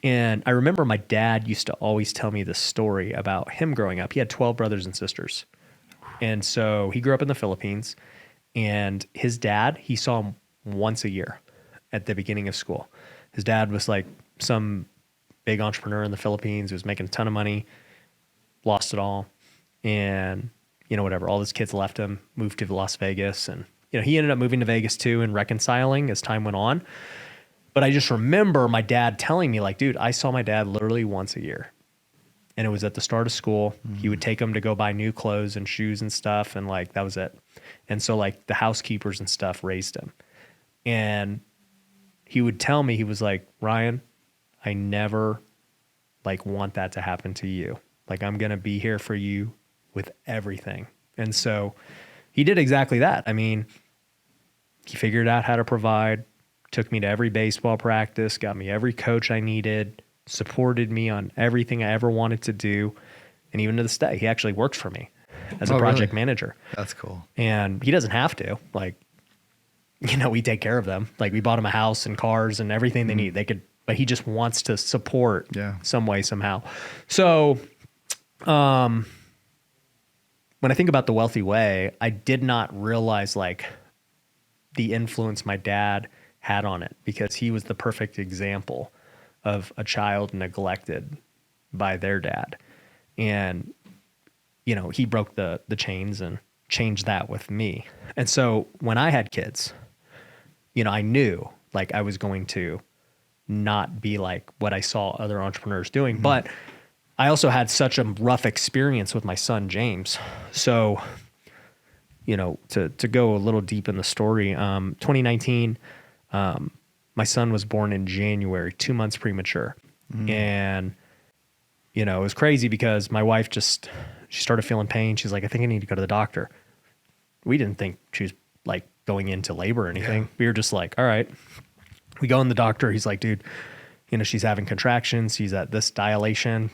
And I remember my dad used to always tell me this story about him growing up. He had 12 brothers and sisters. And so he grew up in the Philippines, and his dad, he saw him once a year at the beginning of school. His dad was like some big entrepreneur in the Philippines who was making a ton of money, lost it all. And, you know, whatever, all his kids left him, moved to Las Vegas. And, you know, he ended up moving to Vegas too and reconciling as time went on. But I just remember my dad telling me, like, dude, I saw my dad literally once a year. And it was at the start of school. He would take him to go buy new clothes and shoes and stuff. And like, that was it. And so like the housekeepers and stuff raised him. And he would tell me, he was like, Ryan, I never like want that to happen to you. Like, I'm going to be here for you with everything. And so he did exactly that. I mean, he figured out how to provide, took me to every baseball practice, got me every coach I needed, supported me on everything I ever wanted to do. And even to this day, he actually works for me as a project manager. That's cool. And he doesn't have to. Like, you know, we take care of them. Like, we bought him a house and cars and everything they need. They could, but he just wants to support some way, somehow. So, when I think about the wealthy way, I did not realize like the influence my dad had on it, because he was the perfect example of a child neglected by their dad. And, you know, he broke the chains and changed that with me. And so when I had kids, you know, I knew like I was going to not be like what I saw other entrepreneurs doing, but I also had such a rough experience with my son, James. So, you know, to go a little deep in the story, 2019, my son was born in January, 2 months premature. And, you know, it was crazy because my wife she started feeling pain. She's like, I think I need to go to the doctor. We didn't think she was like going into labor or anything. Yeah. We were just like, all right. We go in the doctor. He's like, dude, you know, she's having contractions. She's at this dilation.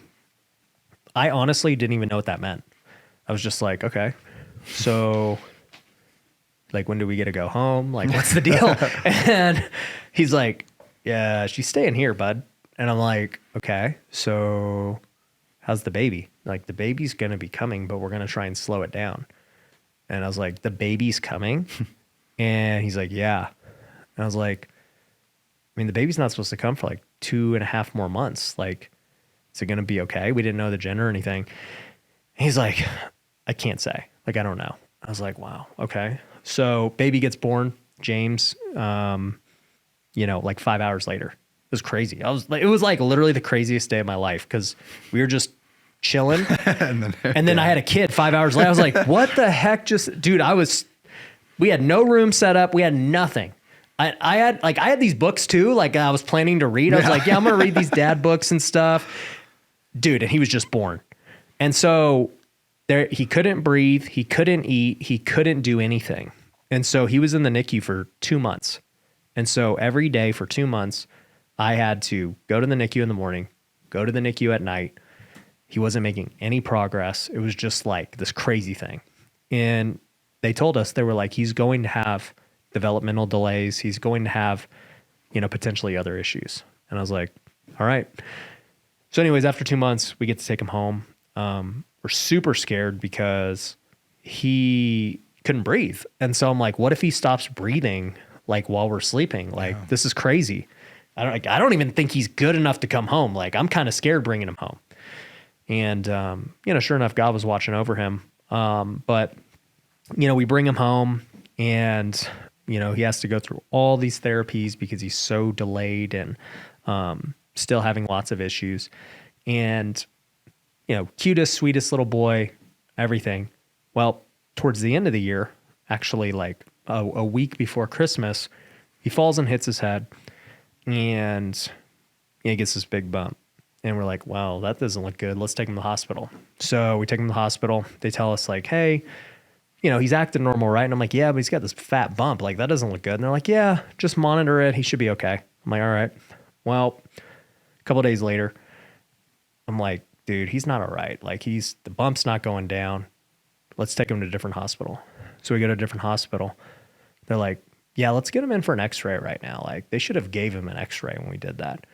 I honestly didn't even know what that meant. I was just like, okay, so like, when do we get to go home? Like, what's the deal? And he's like, yeah, she's staying here, bud. And I'm like, okay, so how's the baby? Like, the baby's going to be coming, but we're going to try and slow it down. And I was like, the baby's coming? And he's like, yeah. And I was like, I mean, the baby's not supposed to come for like 2.5 more months. Like, is it going to be okay? We didn't know the gender or anything. He's like, I can't say. Like, I don't know. I was like, wow, okay. So baby gets born, James, you know, like 5 hours later. It was crazy. It was like literally the craziest day of my life, because we were just chilling. and then I had a kid 5 hours later. I was like, what the heck dude, we had no room set up. We had nothing. I had these books too. Like, I was planning to read. I was like, yeah, I'm going to read these dad books and stuff. Dude, and he was just born. And so he couldn't breathe. He couldn't eat. He couldn't do anything. And so he was in the NICU for 2 months. And so every day for 2 months, I had to go to the NICU in the morning, go to the NICU at night. He wasn't making any progress. It was just like this crazy thing. And they told us, they were like, he's going to have developmental delays. He's going to have, you know, potentially other issues. And I was like, all right. So anyways, after 2 months, we get to take him home. We're super scared because he couldn't breathe. And so I'm like, what if he stops breathing like while we're sleeping? Like, this is crazy. I don't even think he's good enough to come home. Like, I'm kind of scared bringing him home. And, you know, sure enough, God was watching over him. But, you know, we bring him home, and, you know, he has to go through all these therapies because he's so delayed and still having lots of issues. And, you know, cutest, sweetest little boy, everything. Well, towards the end of the year, actually like a week before Christmas, he falls and hits his head, and he gets this big bump. And we're like, wow, that doesn't look good. Let's take him to the hospital. So we take him to the hospital. They tell us like, hey, he's acting normal, right? And I'm like, yeah, but he's got this fat bump. Like, that doesn't look good. And they're like, yeah, just monitor it. He should be okay. I'm like, all right. Well, a couple of days later, I'm like, dude, he's not all right. Like, the bump's not going down. Let's take him to a different hospital. So we go to a different hospital. They're like, yeah, let's get him in for an x-ray right now. Like, they should have gave him an x-ray when we did that.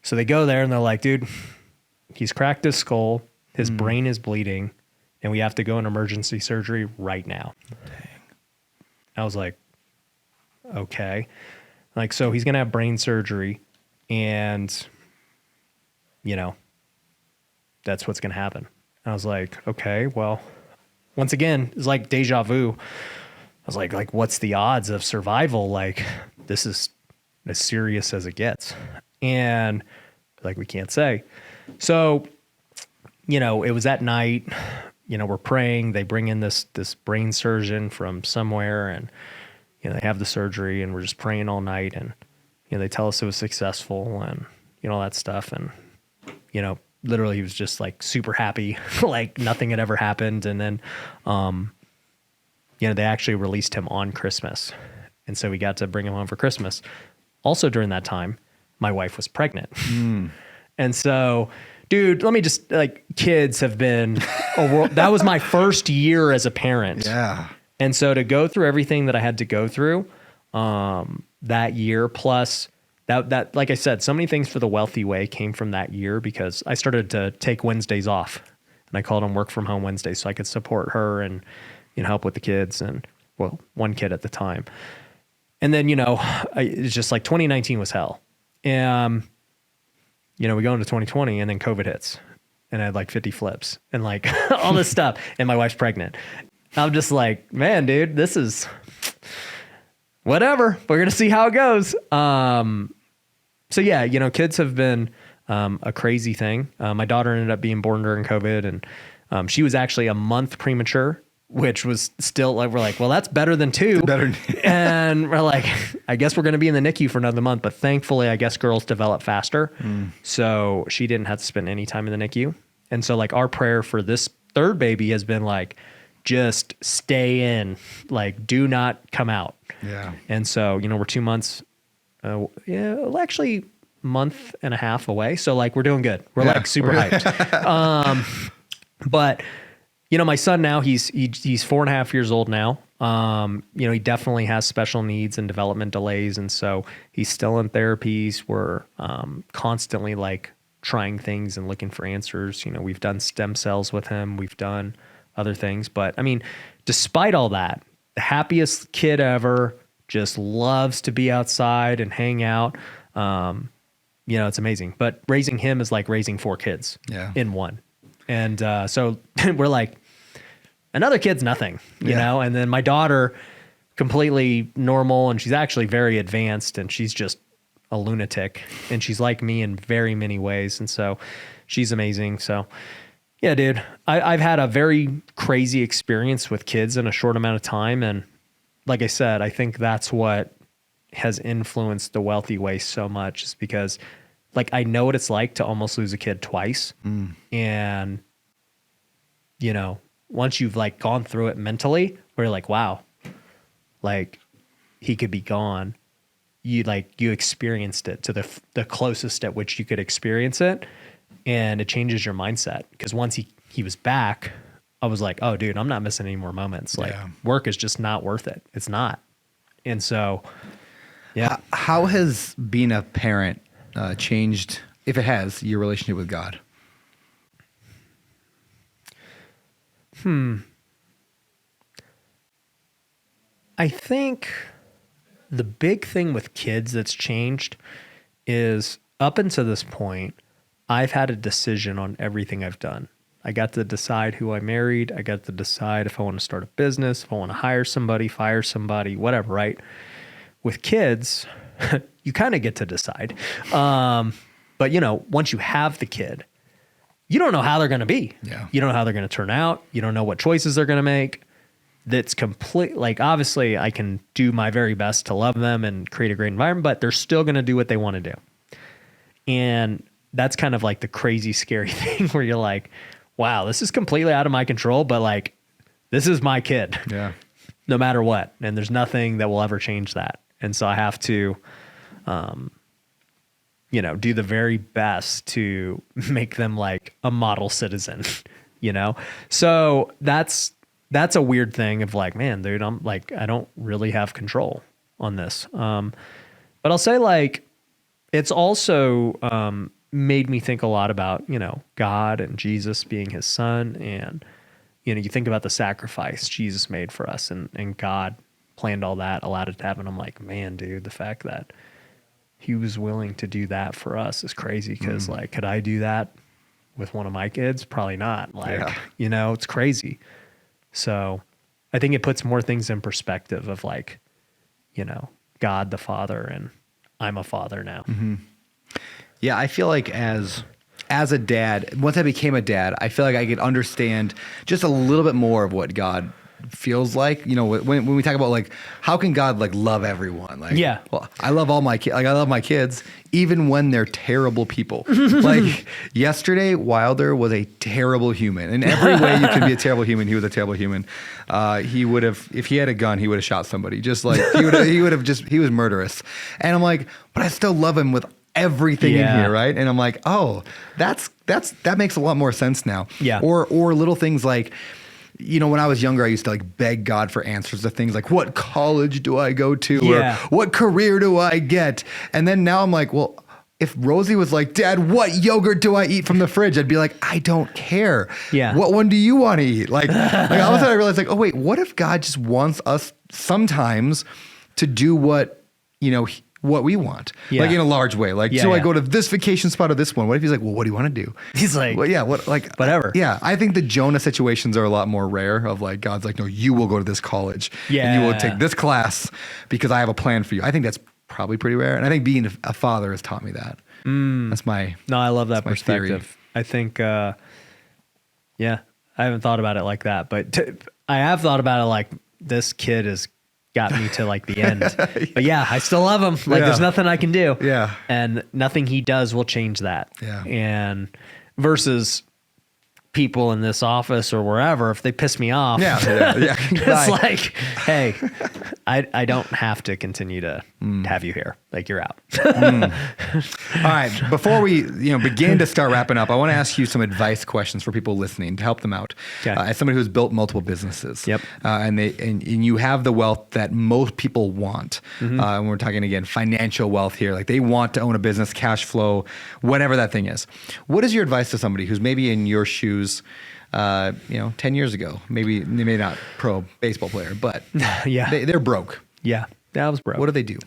So they go there and they're like, dude, he's cracked his skull. His brain is bleeding. And we have to go in emergency surgery right now. Dang. I was like, okay. Like, so he's going to have brain surgery and, that's what's going to happen. I was like, okay, well, once again, it's like deja vu. I was like, what's the odds of survival? Like, this is as serious as it gets. And like, we can't say. So, it was at night, we're praying. They bring in this brain surgeon from somewhere and, they have the surgery and we're just praying all night. And, they tell us it was successful and, all that stuff. And, literally he was just like super happy, like nothing had ever happened. And then, they actually released him on Christmas. And so we got to bring him home for Christmas. Also during that time, my wife was pregnant. And so, dude, let me just kids have been a world. That was my first year as a parent. Yeah. And so to go through everything that I had to go through that year, plus that, like I said, so many things for the wealthy way came from that year because I started to take Wednesdays off and I called them work from home Wednesdays so I could support her and, help with the kids and, well, one kid at the time. And then, it's just like 2019 was hell. And, we go into 2020 and then COVID hits and I had like 50 flips and like all this stuff. And my wife's pregnant. I'm just like, man, dude, this is whatever. We're going to see how it goes. So yeah, kids have been a crazy thing. My daughter ended up being born during COVID and she was actually a month premature, which was still like, we're like, well, that's better than 2. Better. And we're like, I guess we're going to be in the NICU for another month, but thankfully I guess girls develop faster. So she didn't have to spend any time in the NICU. And so like our prayer for this third baby has been like, just stay in, like do not come out. Yeah. And so, we're 2 months, actually month and a half away. So like, we're doing good. We're like super hyped. But my son now, he's 4.5 years old now. He definitely has special needs and development delays. And so he's still in therapies. We're constantly like trying things and looking for answers. We've done stem cells with him. We've done other things. But I mean, despite all that, the happiest kid ever, just loves to be outside and hang out. It's amazing. But raising him is like raising 4 kids in one. And so we're like, another kid's nothing, you know? And then my daughter, completely normal, and she's actually very advanced, and she's just a lunatic, and she's like me in very many ways. And so she's amazing. So yeah, dude, I've had a very crazy experience with kids in a short amount of time. And like I said, I think that's what has influenced the wealthy way so much, is because like, I know what it's like to almost lose a kid twice. And, once you've like gone through it mentally, where you're like, wow, like he could be gone. You experienced it to the closest at which you could experience it. And it changes your mindset. Because once he was back, I was like, oh dude, I'm not missing any more moments. Like work is just not worth it. It's not. And so, yeah. How has being a parent changed, if it has, your relationship with God? I think the big thing with kids that's changed is up until this point, I've had a decision on everything I've done. I got to decide who I married. I got to decide if I want to start a business, if I want to hire somebody, fire somebody, whatever, right? With kids, you kind of get to decide. But once you have the kid, you don't know how they're going to be. Yeah. You don't know how they're going to turn out. You don't know what choices they're going to make. that's complete. Like, obviously I can do my very best to love them and create a great environment, but they're still going to do what they want to do. And that's kind of like the crazy, scary thing where you're like, wow, this is completely out of my control, but like, this is my kid. Yeah. No matter what. And there's nothing that will ever change that. And so I have to, you know, do the very best to make them like a model citizen, you know? So that's a weird thing of like, man, dude, I'm like, I don't really have control on this. But I'll say like, it's also made me think a lot about, you know, God and Jesus being his son. And, you know, you think about the sacrifice Jesus made for us, and God planned all that, allowed it to happen. I'm like, man, dude, the fact that he was willing to do that for us is crazy. Cause like, could I do that with one of my kids? Probably not. Like, you know, it's crazy. So I think it puts more things in perspective of like, you know, God the Father, and I'm a father now. Yeah, I feel like as a dad, once I became a dad, I feel like I could understand just a little bit more of what God feels like. You know, when we talk about like, how can God like love everyone? Like, Yeah. well, I love all my kids. Like, I love my kids, even when they're terrible people. Like yesterday, Wilder was a terrible human. In every way you can be a terrible human, he was a terrible human. He would have, if he had a gun, he would have shot somebody. Just like he was murderous. And I'm like, but I still love him with everything in here, right? And I'm like, oh, that makes a lot more sense now. Yeah. Or little things like, you know, when I was younger, I used to like beg God for answers to things like, what college do I go to? Yeah. Or what career do I get? And then now I'm like, well, if Rosie was like, Dad, what yogurt do I eat from the fridge? I'd be like, I don't care. Yeah. What one do you want to eat? Like all of a sudden I realized like, oh wait, what if God just wants us sometimes to do what, you know, what we want, like in a large way. Like, I go to this vacation spot or this one. What if he's like, well, what do you want to do? He's like, well, yeah, what, like, whatever. Yeah. I think the Jonah situations are a lot more rare of like, God's like, no, you will go to this college and you will take this class because I have a plan for you. I think that's probably pretty rare. And I think being a father has taught me that. That's my, no, I love that my perspective. theory. I think, I haven't thought about it like that, but I have thought about it like, this kid has got me to like the end. But yeah, I still love him. Like there's nothing I can do. Yeah. And nothing he does will change that. Yeah. And versus people in this office or wherever, if they piss me off, it's like, hey, I don't have to continue to have you here. Like you're out. All right. Before we begin to start wrapping up, I want to ask you some advice questions for people listening to help them out. Okay. As somebody who's built multiple businesses, Yep. And you have the wealth that most people want. And we're talking again financial wealth here. Like they want to own a business, cash flow, whatever that thing is. What is your advice to somebody who's maybe in your shoes? 10 years ago, maybe not pro baseball player, but they're broke. Yeah. That was broke. What do they do?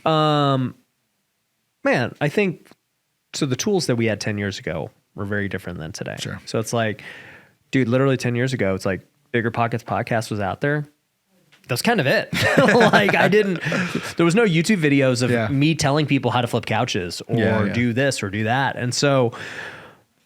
Man, I think so. The tools that we had 10 years ago were very different than today. Sure. So it's like, dude, literally 10 years ago, it's like Bigger Pockets podcast was out there. That's kind of it. Like there was no YouTube videos of me telling people how to flip couches or do this or do that. And so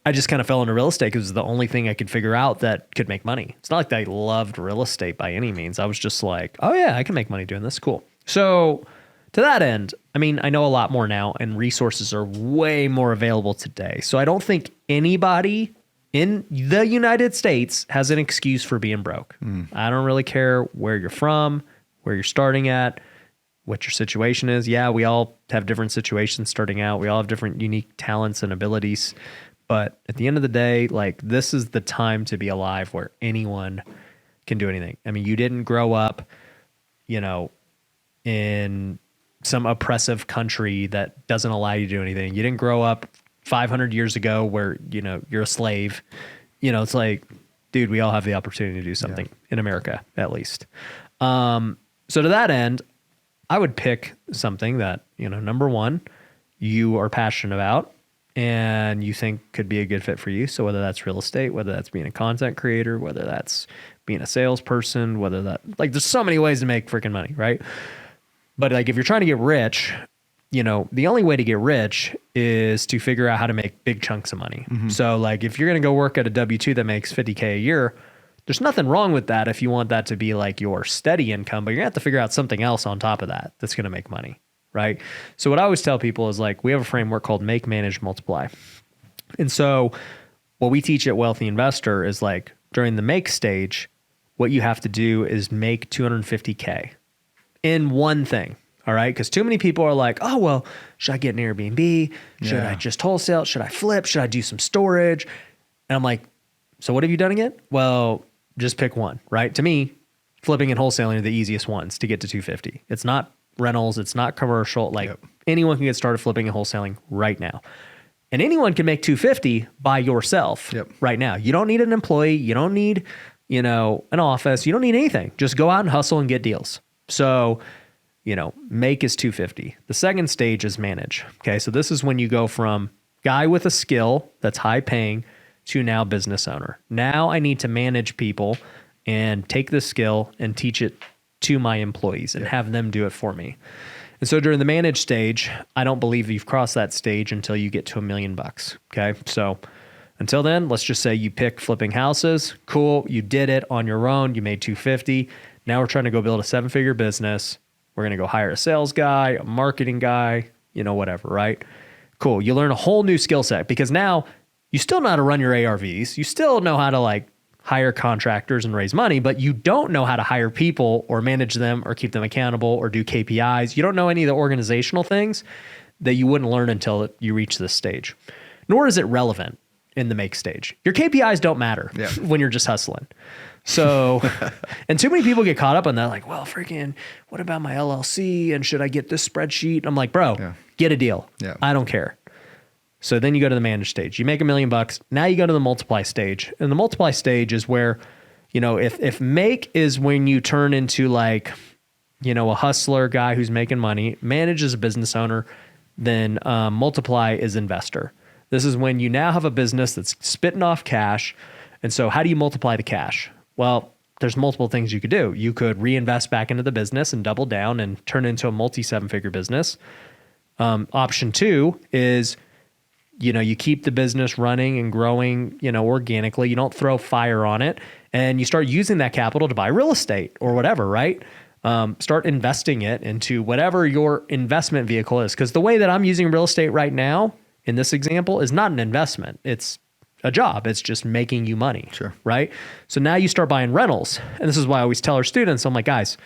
I just kind of fell into real estate because it was the only thing I could figure out that could make money. It's not like I loved real estate by any means. I was just like, oh yeah, I can make money doing this. Cool. So to that end, I mean, I know a lot more now and resources are way more available today. So I don't think anybody in the United States has an excuse for being broke. I don't really care where you're from, where you're starting at, what your situation is. Yeah, we all have different situations starting out. We all have different unique talents and abilities. But at the end of the day, like this is the time to be alive where anyone can do anything. I mean, you didn't grow up, in some oppressive country that doesn't allow you to do anything. You didn't grow up 500 years ago where, you're a slave. It's like, dude, we all have the opportunity to do something in America, at least. So to that end, I would pick something that, number one, you are passionate about and you think could be a good fit for you. So whether that's real estate, whether that's being a content creator, whether that's being a salesperson, whether that, like, there's so many ways to make freaking money, right? But like, if you're trying to get rich, the only way to get rich is to figure out how to make big chunks of money. So like, if you're going to go work at a W-2 that makes $50K a year, There's nothing wrong with that if you want that to be like your steady income, but you're gonna have to figure out something else on top of that that's gonna make money, right? So what I always tell people is like, we have a framework called make, manage, multiply. And so what we teach at Wealthy Investor is like during the make stage, what you have to do is make 250K in one thing. All right. Because too many people are like, oh, well, should I get an Airbnb? Should I just wholesale? Should I flip? Should I do some storage? And I'm like, so what have you done again? Well, just pick one, right? To me, flipping and wholesaling are the easiest ones to get to 250. It's not rentals. It's not commercial. Like anyone can get started flipping and wholesaling right now. And anyone can make 250 by yourself right now. You don't need an employee. You don't need, an office. You don't need anything. Just go out and hustle and get deals. So, make is 250. The second stage is manage. Okay. So this is when you go from guy with a skill that's high paying to now business owner. Now I need to manage people and take this skill and teach it to my employees and have them do it for me. And so during the manage stage, I don't believe you've crossed that stage until you get to $1 million. Okay. So until then, let's just say you pick flipping houses. Cool. You did it on your own. You made 250. Now we're trying to go build a 7-figure business. We're going to go hire a sales guy, a marketing guy, whatever, right? Cool. You learn a whole new skill set because now you still know how to run your ARVs. You still know how to hire contractors and raise money, but you don't know how to hire people or manage them or keep them accountable or do KPIs. You don't know any of the organizational things that you wouldn't learn until you reach this stage. Nor is it relevant in the make stage. Your KPIs don't matter when you're just hustling. So, and too many people get caught up on that. Like, well, freaking, what about my LLC? And should I get this spreadsheet? I'm like, bro, get a deal. I don't care. So then you go to the manage stage. You make $1 million. Now you go to the multiply stage. And the multiply stage is where, if make is when you turn into a hustler guy who's making money, manage is a business owner, then multiply is investor. This is when you now have a business that's spitting off cash. And so how do you multiply the cash? Well, there's multiple things you could do. You could reinvest back into the business and double down and turn it into a multi-7-figure business. Option 2 is, you keep the business running and growing, organically. You don't throw fire on it and you start using that capital to buy real estate or whatever, right? Start investing it into whatever your investment vehicle is. Because the way that I'm using real estate right now in this example is not an investment. It's a job. It's just making you money. Sure. Right? So now you start buying rentals. And this is why I always tell our students, I'm like, guys,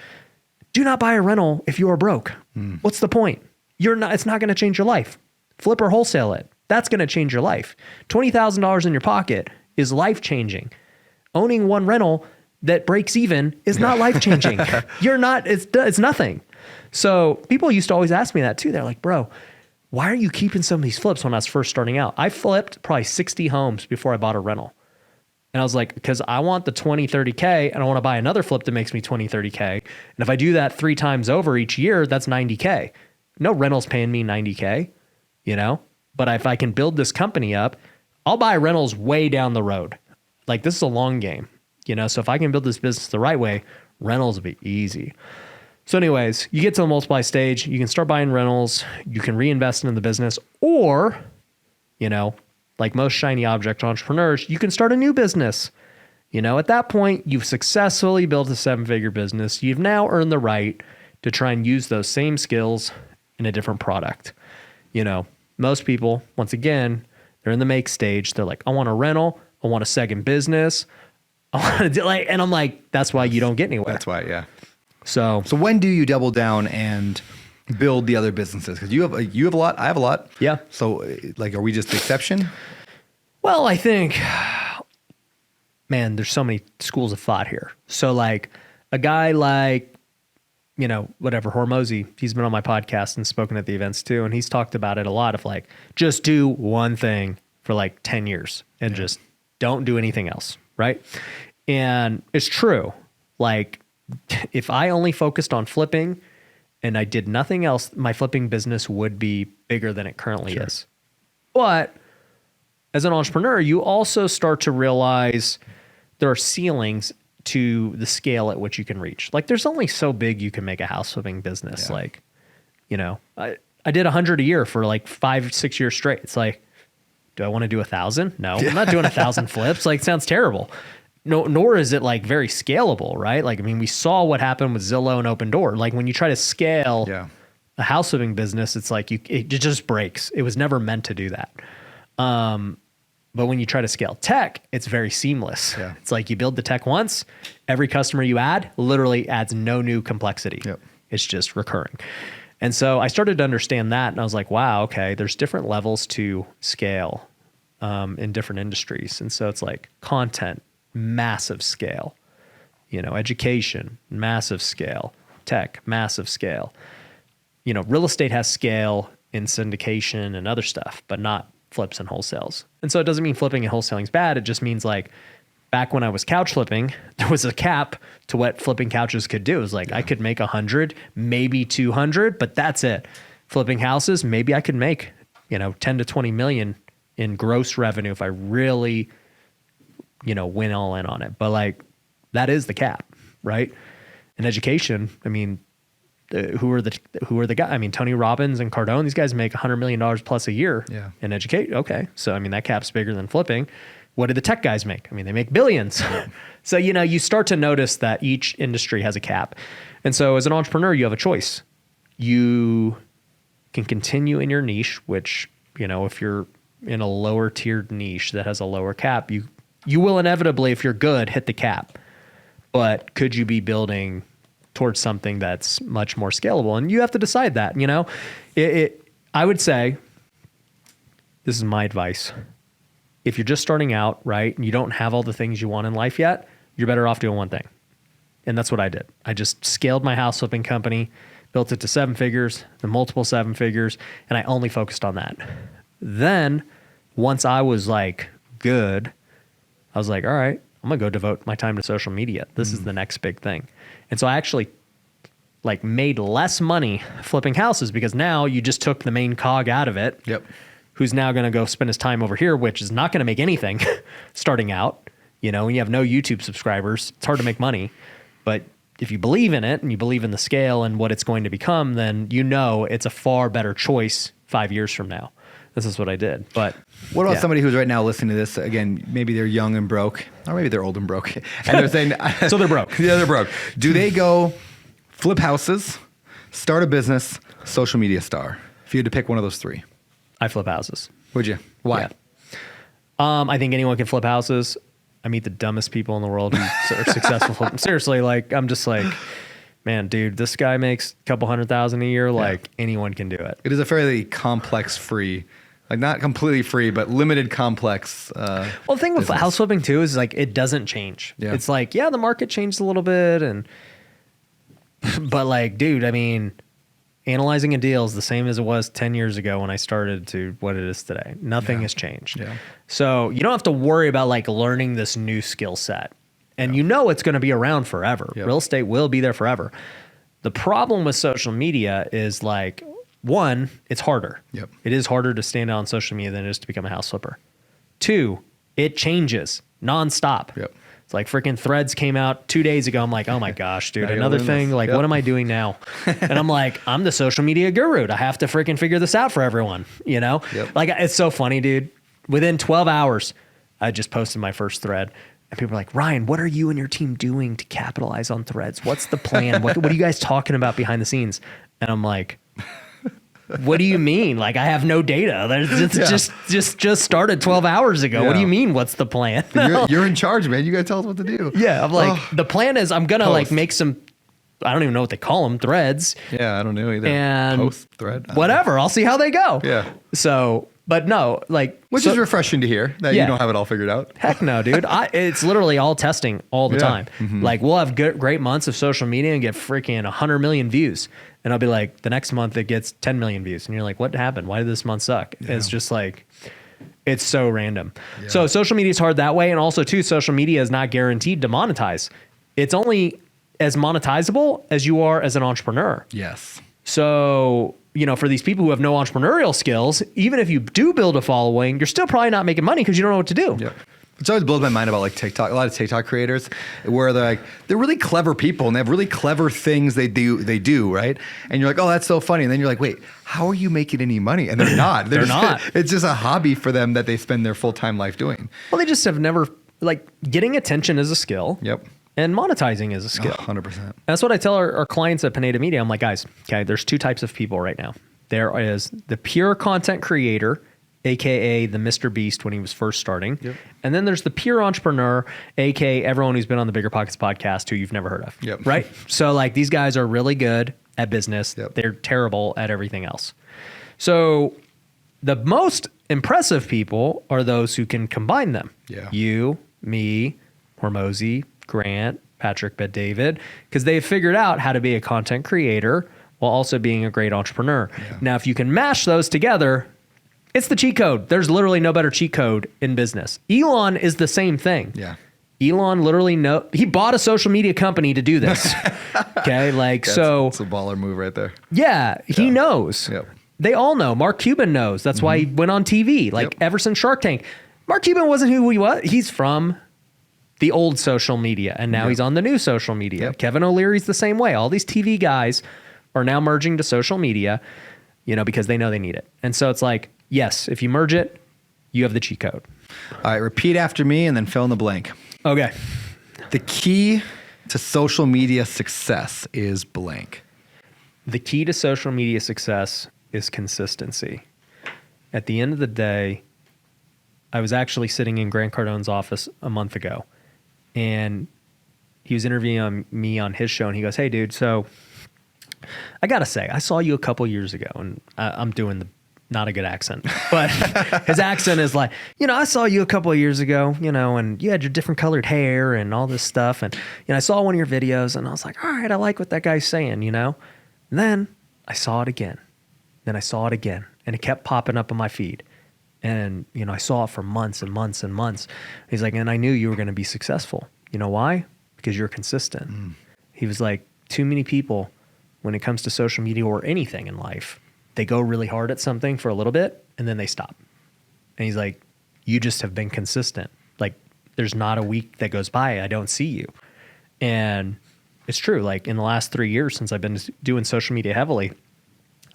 do not buy a rental if you are broke. What's the point? It's not going to change your life. Flip or wholesale it. That's going to change your life. $20,000 in your pocket is life-changing. Owning one rental that breaks even is not life-changing. It's nothing. So people used to always ask me that too. They're like, bro, why are you keeping some of these flips when I was first starting out? I flipped probably 60 homes before I bought a rental. And I was like, because I want the 20, 30K and I want to buy another flip that makes me 20, 30K. And if I do that 3 times over each year, that's 90K. No rental's paying me 90K, But if I can build this company up, I'll buy rentals way down the road. Like this is a long game, So if I can build this business the right way, rentals will be easy. So anyways, you get to the multiply stage, you can start buying rentals, you can reinvest in the business, or, like most shiny object entrepreneurs, you can start a new business. At that point, you've successfully built a 7-figure business. You've now earned the right to try and use those same skills in a different product. Most people, once again, they're in the make stage. They're like, I want a rental. I want a second business. I want to do and I'm like, that's why you don't get anywhere. That's why, yeah. So when do you double down and build the other businesses? Because you have a lot, I have a lot. Yeah. So are we just the exception? Well, I think, man, there's so many schools of thought here. So a guy whatever, Hormozy, he's been on my podcast and spoken at the events too. And he's talked about it a lot of just do one thing for 10 years and just don't do anything else. Right. And it's true. If I only focused on flipping and I did nothing else, my flipping business would be bigger than it currently is. But as an entrepreneur, you also start to realize there are ceilings to the scale at which you can reach. There's only so big you can make a house flipping business. Yeah. I did 100 a year for 5-6 years straight. It's do I want to do 1,000? No, I'm not doing 1,000 flips. It sounds terrible. nor is it like very scalable, right? Like, I mean, we saw what happened with Zillow and Open Door. Like when you try to scale a house flipping business, it's like it just breaks. It was never meant to do that. But when you try to scale tech, it's very seamless. Yeah. It's like you build the tech once, every customer you add literally adds no new complexity. Yep. It's just recurring. And so I started to understand that, and I was like, wow, okay, there's different levels to scale in different industries. And so it's like content, massive scale, education, massive scale, tech, massive scale. Real estate has scale in syndication and other stuff, but not flips and wholesales. And so it doesn't mean flipping and wholesaling is bad. It just means like back when I was couch flipping, there was a cap to what flipping couches could do. It was like I could make 100, maybe 200, but that's it. Flipping houses, maybe I could make 10 to 20 million in gross revenue if I really went all in on it. But like that is the cap, right? In education, I mean, who are the guys? I mean, Tony Robbins and Cardone, these guys make $100 million plus a year in educate. Okay. So, I mean, that cap's bigger than flipping. What do the tech guys make? I mean, they make billions. So, you start to notice that each industry has a cap. And so as an entrepreneur, you have a choice. You can continue in your niche, which, if you're in a lower tiered niche that has a lower cap, you will inevitably, if you're good, hit the cap. But could you be building towards something that's much more scalable? And you have to decide that, I would say, this is my advice. If you're just starting out, right, and you don't have all the things you want in life yet, you're better off doing one thing. And that's what I did. I just scaled my house flipping company, built it to 7 figures, the multiple 7 figures, and I only focused on that. Then once I was like good, I was like, all right, I'm gonna go devote my time to social media. This is the next big thing. And so I actually like made less money flipping houses because now you just took the main cog out of it. Yep. Who's now going to go spend his time over here, which is not going to make anything starting out. When you have no YouTube subscribers, it's hard to make money. But if you believe in it and you believe in the scale and what it's going to become, then it's a far better choice 5 years from now. This is what I did. But what about somebody who's right now listening to this? Again, maybe they're young and broke, or maybe they're old and broke, and they're saying, so they're broke. Yeah, they're broke. Do they go flip houses, start a business, social media star? If you had to pick one of those three, I flip houses. Would you? Why? Yeah. I think anyone can flip houses. I meet the dumbest people in the world who are successful flipping. Seriously, like I'm just like, man, dude, this guy makes a couple $100,000 a year. Like anyone can do it. It is a fairly complex free. Like not completely free, but limited complex. Well, the thing with house flipping too is like it doesn't change. Yeah. It's like, the market changed a little bit, but like, dude, I mean, analyzing a deal is the same as it was 10 years ago when I started to what it is today. Nothing has changed. Yeah. So you don't have to worry about like learning this new skill set, and it's going to be around forever. Yep. Real estate will be there forever. The problem with social media is like, one, it's harder. Yep. It is harder to stand out on social media than it is to become a house flipper. 2, it changes nonstop. Yep. It's like freaking Threads came out 2 days ago. I'm like, oh my gosh, dude, Now you another learn thing. this. Like, Yep. what am I doing now? And I'm like, I'm the social media guru. I have to freaking figure this out for everyone, Yep. Like, it's so funny, dude. Within 12 hours, I just posted my first thread. And people are like, Ryan, what are you and your team doing to capitalize on Threads? What's the plan? What are you guys talking about behind the scenes? And I'm like, what do you mean? Like, I have no data. It's just started 12 hours ago. What do Yeah. you mean? What's the plan? You're in charge, man. You gotta tell us what to do. Yeah, I'm like, the plan is I'm gonna like Post. make some, I don't even know what they call them, threads. Yeah, I don't know either. And Post thread. I don't know. Whatever. I'll see how they go. Yeah. So, but no, like, Which so- is refreshing to hear that Yeah. you don't have it all figured out. Heck no, dude. It's literally all testing all the Yeah. time. Like we'll have great months of social media and get freaking 100 million views. And I'll be like, the next month it gets 10 million views. And you're like, what happened? Why did this month suck? Yeah. It's just like, it's so random. So social media is hard that way. And also too, social media is not guaranteed to monetize. It's only as monetizable as you are as an entrepreneur. Yes. So, for these people who have no entrepreneurial skills, even if you do build a following, you're still probably not making money because you don't know what to do. Yeah. Which always blows my mind about like TikTok. A lot of TikTok creators where they're really clever people and they have really clever things they do, right? And you're like, oh, that's so funny. And then you're like, wait, how are you making any money? And they're not. They're not. It's just a hobby for them that they spend their full-time life doing. Well, they just have never like getting attention is a skill. Yep. And monetizing is a skill. 100%. That's what I tell our clients at Pineda Media. I'm like, guys, okay, there's two types of people right now. There is the pure content creator, AKA the Mr. Beast when he was first starting. Yep. And then there's the pure entrepreneur, AKA everyone who's been on the Bigger Pockets podcast who you've never heard of. Yep. Right? So like these guys are really good at business. Yep. They're terrible at everything else. So the most impressive people are those who can combine them. Yeah. You, me, Hormozy, Grant, Patrick Bet-David, because they've figured out how to be a content creator while also being a great entrepreneur. Yeah. Now, if you can mash those together, it's the cheat code. There's literally no better cheat code in business. Elon is the same thing. Yeah. Elon literally he bought a social media company to do this. Okay, like It's a baller move right there. yeah, he knows. Yep. They all know. Mark Cuban knows. That's why he went on TV. Like Yep. ever since Shark Tank, Mark Cuban wasn't who he was. He's from the old social media, and now Yep. he's on the new social media. Yep. Kevin O'Leary's the same way. All these TV guys are now merging to social media, because they know they need it. And so it's like, yes, if you merge it, you have the cheat code. All right, repeat after me and then fill in the blank. Okay. The key to social media success is blank. The key to social media success is consistency. At the end of the day, I was actually sitting in Grant Cardone's office a month ago, and he was interviewing me on his show, and he goes, "Hey, dude, so I got to say, I saw you a couple years ago," and I'm doing not a good accent, but his accent is like, I saw you a couple of years ago, and you had your different colored hair and all this stuff. And, I saw one of your videos and I was like, all right, I like what that guy's saying, And then I saw it again. Then I saw it again, and it kept popping up on my feed. And, I saw it for months and months and months. He's like, and I knew you were going to be successful. You know why? Because you're consistent. He was like, too many people, when it comes to social media or anything in life, they go really hard at something for a little bit and then they stop. And he's like, you just have been consistent. Like there's not a week that goes by I don't see you. And it's true. Like in the last 3 years since I've been doing social media heavily,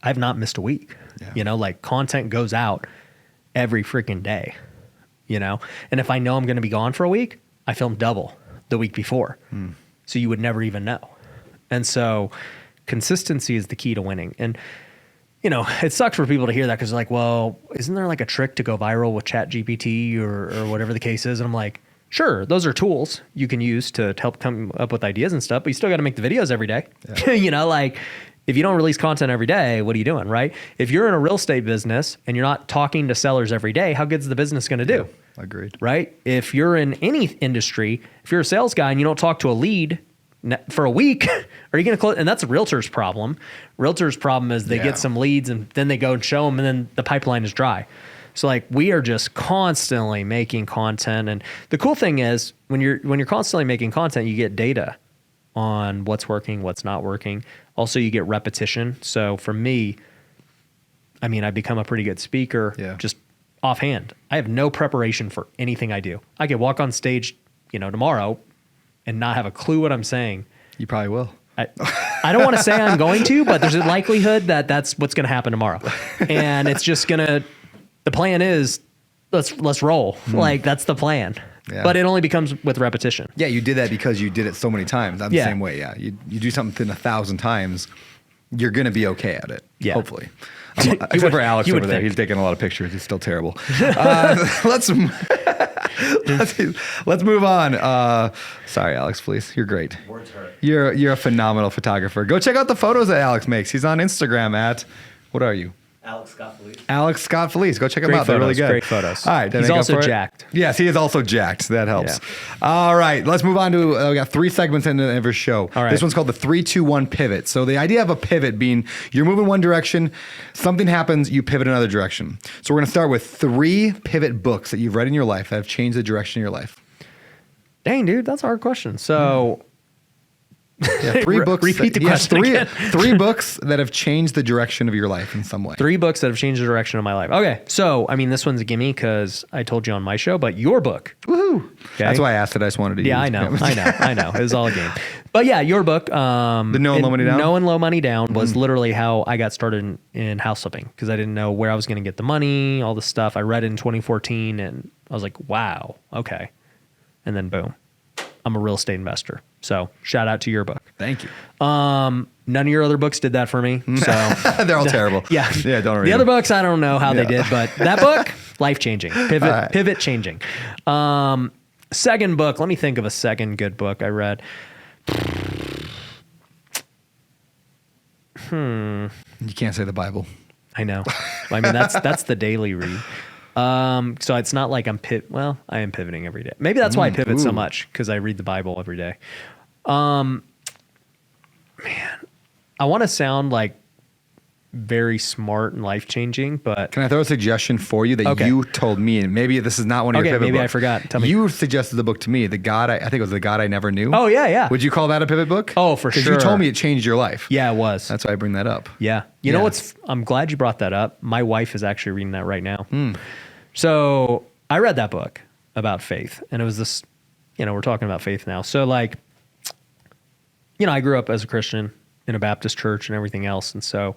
I've not missed a week. Yeah. Like content goes out every freaking day, And if I know I'm going to be gone for a week, I film double the week before. So you would never even know. And so consistency is the key to winning. And it sucks for people to hear that because they're like, well, isn't there like a trick to go viral with ChatGPT or whatever the case is? And I'm like, sure, those are tools you can use to help come up with ideas and stuff, but you still got to make the videos every day. Yeah. Like if you don't release content every day, what are you doing, right? If you're in a real estate business and you're not talking to sellers every day, how good's the business going to do? Yeah, agreed. Right? If you're in any industry, if you're a sales guy and you don't talk to a lead for a week, are you going to close? And that's a realtor's problem. Realtor's problem is they get some leads and then they go and show them and then the pipeline is dry. So like we are just constantly making content. And the cool thing is when you're constantly making content, you get data on what's working, what's not working. Also you get repetition. So for me, I become a pretty good speaker just offhand. I have no preparation for anything I do. I could walk on stage, tomorrow and not have a clue what I'm saying. You probably will. I don't want to say I'm going to, but there's a likelihood that that's what's going to happen tomorrow. And it's just the plan is let's roll. Like that's the plan. Yeah. But it only becomes with repetition. Yeah, you did that because you did it so many times. I'm the Yeah. same way. Yeah, you do something 1,000 times, you're gonna be okay at it. Yeah. Hopefully. You Except would- for Alex you would over there, think. he's taking a lot of pictures. He's still terrible. Let's move on. Sorry, Alex. Please, you're great. You're a phenomenal photographer. Go check out the photos that Alex makes. He's on Instagram at what are you? Alex Scott Felice. Go check him Great out. They're really photos, good. great photos. All right. did I He's make up also for it? jacked. Yes, he is also jacked. That helps. All right. Let's move on to, we got 3 segments into every show. All right. This one's called the 3-2-1 pivot. So the idea of a pivot being you're moving one direction, something happens, you pivot another direction. So we're going to start with 3 pivot books that you've read in your life that have changed the direction of your life. Dang, dude, that's a hard question. So Yeah, 3 books. Repeat the yes, question again. 3 books that have changed the direction of your life in some way. 3 books that have changed the direction of my life. Okay, so this one's a gimme because I told you on my show, but your book. Woohoo! Okay. That's why I asked it. I just wanted to. Yeah, use I know. It was all a game. But yeah, your book, The No and Low Money Down? No and Low Money Down was literally how I got started in house flipping because I didn't know where I was going to get the money, all this stuff. I read it in 2014 and I was like, wow, okay. and then boom, I'm a real estate investor. So shout out to your book. Thank you. None of your other books did that for me. So They're all terrible. yeah. Yeah, don't read The other them. books, I don't know how they did, but that book, life-changing, right. pivot changing. Second book, let me think of a second good book I read. You can't say the Bible. I know. I mean, that's the daily read. So it's not like I am pivoting every day. Maybe that's why I pivot so much, because I read the Bible every day. Man, I want to sound like very smart and life-changing, but Can I throw a suggestion for you that Okay. you told me, and maybe this is not one of your Okay, pivot maybe I books. forgot. Tell me. You suggested the book to me, I think it was The God I Never Knew. Oh, yeah. Would you call that a pivot book? Oh, for Because sure. you told me it changed your life. Yeah, it was. That's why I bring that up. Yeah. You know Yeah. what's, I'm glad you brought that up. My wife is actually reading that right now. Hmm. So I read that book about faith, and it was this, we're talking about faith now. So I grew up as a Christian in a Baptist church and everything else. And so,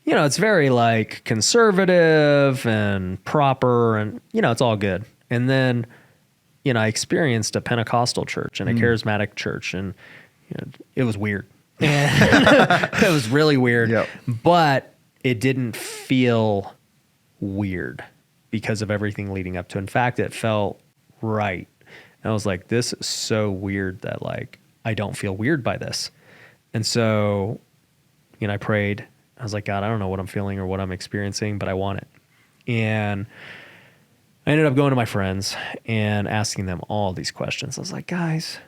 it's very like conservative and proper and, it's all good. And then, I experienced a Pentecostal church and a charismatic church, and it was weird. And it was really weird, Yep. but it didn't feel weird because of everything leading up to it. In fact, it felt right. And I was like, this is so weird that like, I don't feel weird by this. And so, I prayed. I was like, God, I don't know what I'm feeling or what I'm experiencing, but I want it. And I ended up going to my friends and asking them all these questions. I was like, guys,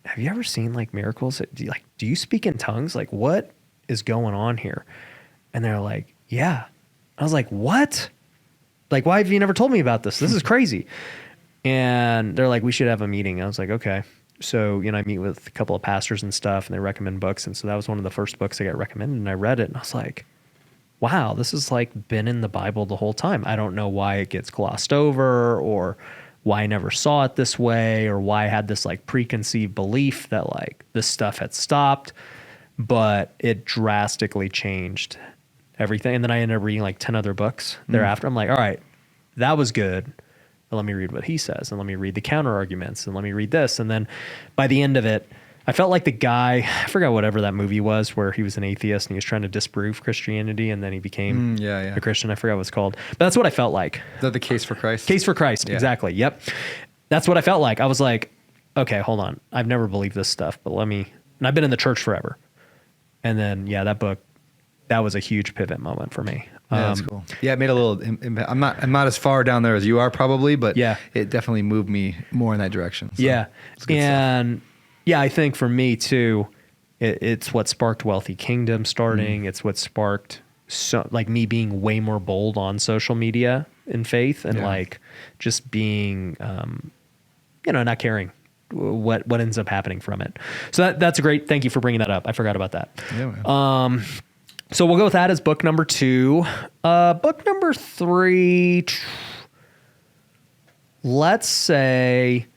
have you ever seen like miracles? Do you speak in tongues? Like, what is going on here? And they're like, yeah. I was like, what? Like, why have you never told me about this? This is crazy. And they're like, we should have a meeting. I was like, okay. So, I meet with a couple of pastors and stuff, and they recommend books. And so that was one of the first books I got recommended, and I read it, and I was like, wow, this has like been in the Bible the whole time. I don't know why it gets glossed over, or why I never saw it this way, or why I had this like preconceived belief that like this stuff had stopped, but it drastically changed everything. And then I ended up reading like 10 other books thereafter. I'm like, all right, that was good. Let me read what he says, and let me read the counter arguments, and let me read this. And then by the end of it, I felt like the guy, I forgot whatever that movie was where he was an atheist and he was trying to disprove Christianity, and then he became Yeah. a Christian. I forgot what it's called, but that's what I felt like. Is that The Case for Christ? Case for Christ. Yeah. Exactly. Yep. That's what I felt like. I was like, okay, hold on. I've never believed this stuff, but and I've been in the church forever. And then, that book, that was a huge pivot moment for me. Yeah, that's cool. Yeah, it made a little impact. I'm not as far down there as you are probably, but Yeah. it definitely moved me more in that direction. So Yeah. it's good stuff. And I think for me too, it's what sparked Wealthy Kingdom starting. It's what sparked me being way more bold on social media in faith, and like just being, not caring what ends up happening from it. So that's a great, thank you for bringing that up. I forgot about that. Yeah, man. So we'll go with that as book number 2. Book number 3, let's say,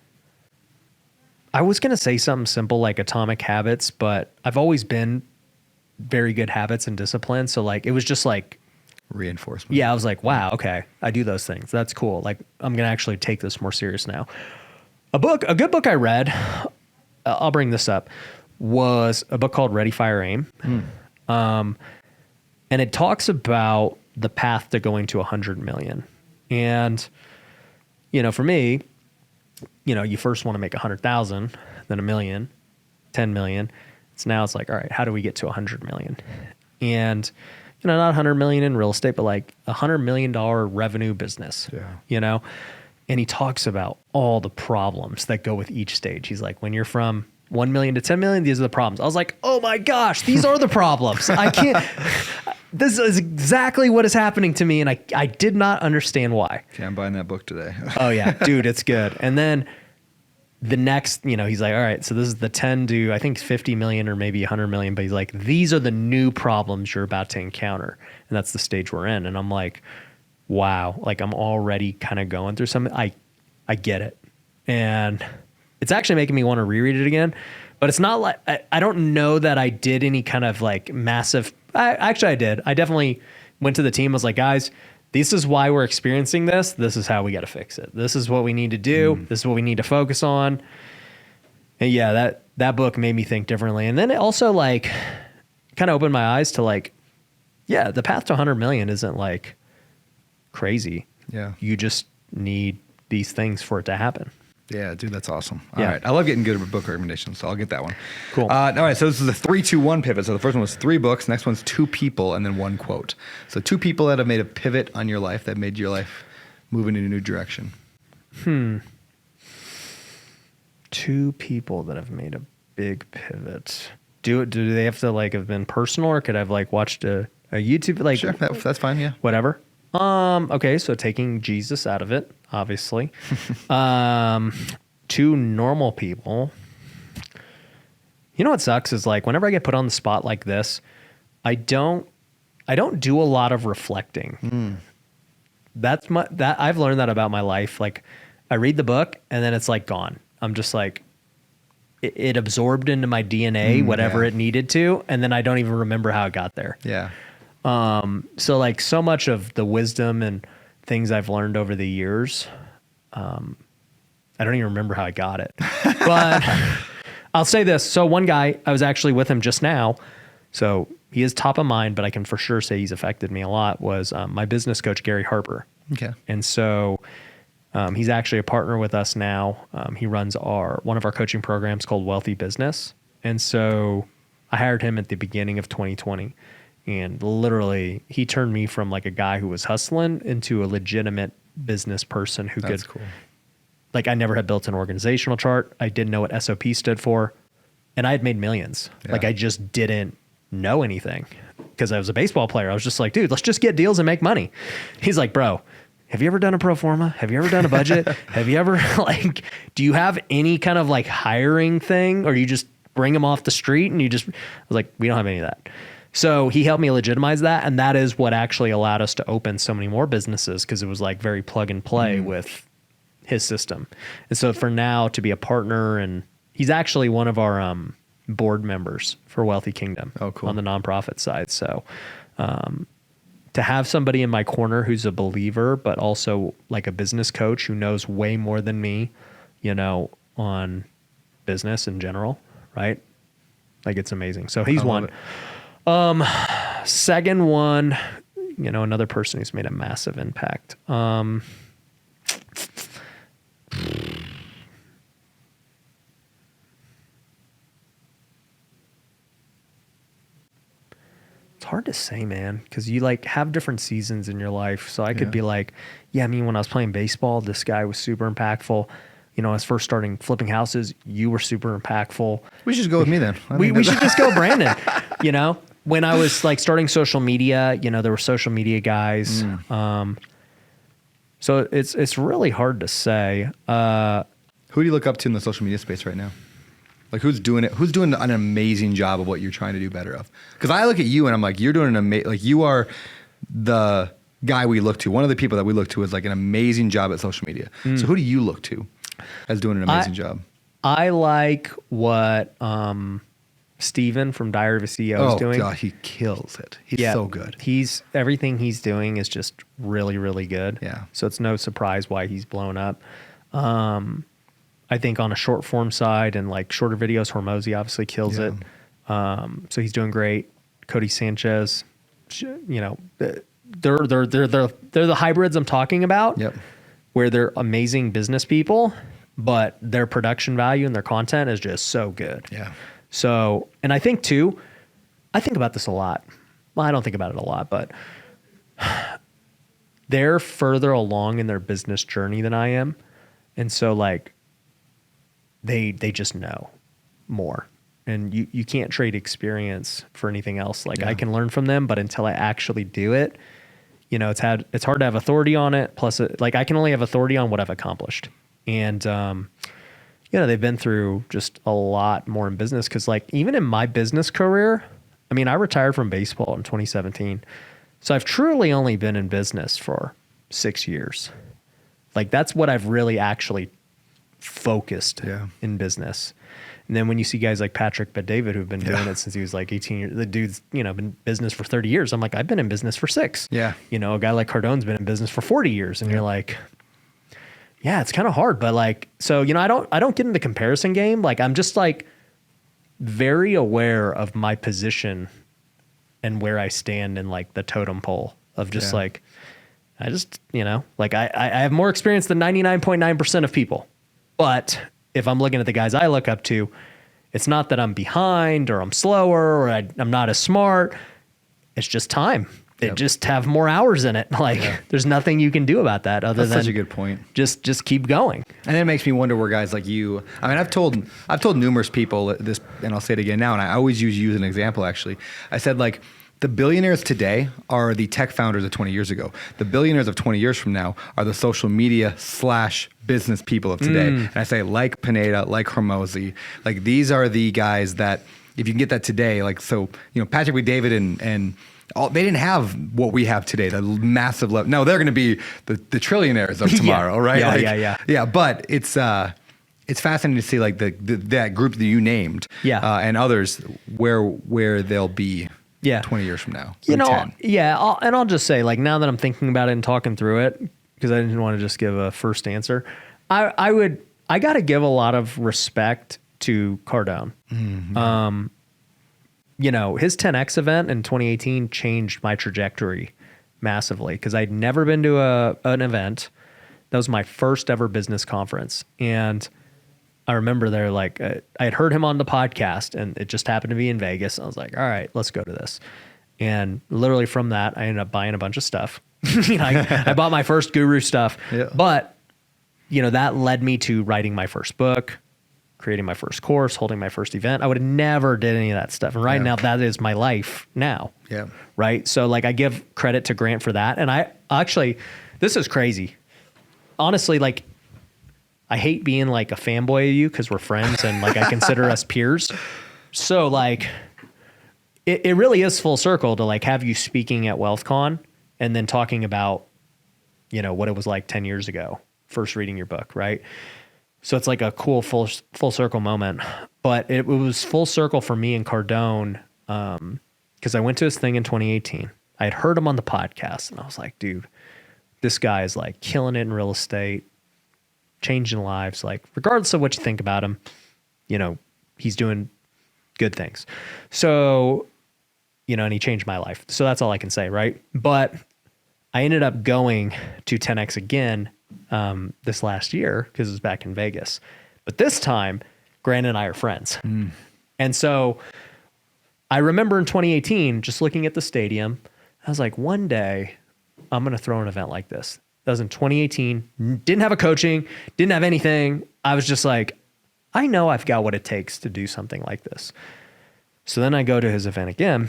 I was going to say something simple like Atomic Habits, but I've always been very good habits and discipline. So like, it was just like, Reinforcement. I was like, wow, okay, I do those things. That's cool. Like, I'm going to actually take this more serious now. A good book I read, I'll bring this up, was a book called Ready, Fire, Aim. And it talks about the path to going to 100 million. And, for me, you first want to make 100,000, then 1 million, 10 million. It's like, all right, how do we get to 100 million? And, not 100 million in real estate, but like $100 million revenue business, And he talks about all the problems that go with each stage. He's like, when you're from 1 million to 10 million, these are the problems. I was like, oh my gosh, these are the problems. I can't, this is exactly what is happening to me. And I did not understand why. Okay, I'm buying that book today. Oh yeah, dude, it's good. And then the next, he's like, all right, so this is the 10 to, I think 50 million or maybe 100 million, but he's like, these are the new problems you're about to encounter. And that's the stage we're in. And I'm like, wow, like I'm already kind of going through something. I get it. And it's actually making me want to reread it again, but it's not like, I don't know that I did any kind of like massive, actually I did. I definitely went to the team. I was like, guys, this is why we're experiencing this. This is how we got to fix it. This is what we need to do. This is what we need to focus on. And yeah, that book made me think differently. And then it also like kind of opened my eyes to like, yeah, the path to 100 million isn't like crazy. Yeah. You just need these things for it to happen. Yeah, dude, that's awesome. All Yeah. right. I love getting good book recommendations, so I'll get that one. Cool. All right, so this is a 3-2-1 pivot. So the first one was 3 books, next one's 2 people, and then 1 quote. So 2 people that have made a pivot on your life, that made your life move in a new direction. 2 people that have made a big pivot. Do they have to like have been personal, or could I have like watched a YouTube like Sure, that's fine, yeah. whatever? Okay, so taking Jesus out of it, obviously. 2 normal people. You know what sucks is like whenever I get put on the spot like this, I don't do a lot of reflecting. That I've learned that about my life. Like I read the book and then it's like gone. I'm just like it absorbed into my DNA, whatever it needed to, and then I don't even remember how it got there. Yeah. So like so much of the wisdom and things I've learned over the years, I don't even remember how I got it, but I'll say this. So one guy, I was actually with him just now. So he is top of mind, but I can for sure say he's affected me a lot, was my business coach, Gary Harper. Okay. And so he's actually a partner with us now. He runs one of our coaching programs called Wealthy Business. And so I hired him at the beginning of 2020. And literally, he turned me from like a guy who was hustling into a legitimate business person who That's could, cool. like I never had built an organizational chart. I didn't know what SOP stood for. And I had made millions. Yeah. Like I just didn't know anything because I was a baseball player. I was just like, dude, let's just get deals and make money. He's like, bro, have you ever done a pro forma? Have you ever done a budget? Have you ever like, do you have any kind of like hiring thing, or you just bring them off the street and I was like, we don't have any of that. So he helped me legitimize that. And that is what actually allowed us to open so many more businesses, because it was like very plug and play with his system. And so for now to be a partner, and he's actually one of our board members for Wealthy Kingdom. Oh, cool. On the nonprofit side. So to have somebody in my corner who's a believer, but also like a business coach who knows way more than me, you know, on business in general, right? Like it's amazing. So he's one. Second one, you know, another person who's made a massive impact. It's hard to say, man, because you like have different seasons in your life. So I could be like, yeah, I mean, when I was playing baseball, this guy was super impactful. You know, I was first starting flipping houses, you were super impactful. We should just go with me then. We should just go Brandon, you know? When I was like starting social media, you know, there were social media guys. So it's really hard to say. Who do you look up to in the social media space right now? Like who's doing it? Who's doing an amazing job of what you're trying to do better of? Because I look at you and I'm like, you're doing an amazing, like you are the guy we look to. One of the people that we look to is like an amazing job at social media. So who do you look to as doing an amazing job? I like what Steven from Diary of a CEO is doing. Oh, God, he kills it. He's so good. Everything he's doing is just really, really good. Yeah. So it's no surprise why he's blown up. I think on a short form side and like shorter videos, Hormozy obviously kills it. So he's doing great. Cody Sanchez, you know, they're the hybrids I'm talking about. Yep. Where they're amazing business people, but their production value and their content is just so good. Yeah. So, and I think too, I think about this a lot. Well, I don't think about it a lot, but they're further along in their business journey than I am. And so like, they just know more, and you can't trade experience for anything else. Like I can learn from them, but until I actually do it, you know, it's hard to have authority on it. Plus like I can only have authority on what I've accomplished. And, you know, they've been through just a lot more in business. Cause like even in my business career, I mean, I retired from baseball in 2017. So I've truly only been in business for 6 years. Like that's what I've really actually focused in business. And then when you see guys like Patrick Bet-David who've been doing it since he was like 18 years, the dude's, you know, been in business for 30 years. I'm like, I've been in business for 6. Yeah. You know, a guy like Cardone's been in business for 40 years. And you're like, yeah, it's kind of hard. But like, so, you know, I don't get in the comparison game. Like, I'm just like very aware of my position and where I stand in like the totem pole of just like, I just, you know, like I have more experience than 99.9% of people. But if I'm looking at the guys I look up to, it's not that I'm behind or I'm slower or I'm not as smart. It's just time. They just have more hours in it. Like there's nothing you can do about that other That's than such a good point. Just keep going. And then it makes me wonder where guys like you, I mean, I've told numerous people this, and I'll say it again now, and I always use you as an example, actually. I said, like, the billionaires today are the tech founders of 20 years ago. The billionaires of 20 years from now are the social media / business people of today. And I say, like Pineda, like Hormozy, like these are the guys that, if you can get that today, like, so, you know, Patrick David and all, they didn't have what we have today, the massive level. No, they're going to be the trillionaires of tomorrow, right? Yeah, like, yeah. But it's fascinating to see like that group that you named, and others where they'll be. 20 years from now. You know, 10. I'll just say, like, now that I'm thinking about it and talking through it, because I didn't want to just give a first answer, I got to give a lot of respect to Cardone. Mm-hmm. You know, his 10X event in 2018 changed my trajectory massively because I'd never been to an event. That was my first ever business conference. And I remember there, like, I had heard him on the podcast and it just happened to be in Vegas. I was like, all right, let's go to this. And literally from that, I ended up buying a bunch of stuff. You know, I bought my first guru stuff, but you know, that led me to writing my first book, creating my first course, holding my first event. I would have never did any of that stuff. And right now that is my life now. Yeah. Right. So like I give credit to Grant for that. And I actually, this is crazy. Honestly, like, I hate being like a fanboy of you because we're friends and like I consider us peers. So like it really is full circle to like have you speaking at WealthCon and then talking about, you know, what it was like 10 years ago, first reading your book, right? So it's like a cool full circle moment. But it was full circle for me and Cardone because I went to his thing in 2018. I had heard him on the podcast and I was like, dude, this guy is like killing it in real estate, changing lives, like regardless of what you think about him, you know, he's doing good things. So, you know, and he changed my life. So that's all I can say, right? But I ended up going to 10X again this last year because it was back in Vegas. But this time, Grant and I are friends. And so I remember in 2018, just looking at the stadium, I was like, one day I'm going to throw an event like this. That was in 2018. Didn't have a coaching, didn't have anything. I was just like, I know I've got what it takes to do something like this. So then I go to his event again.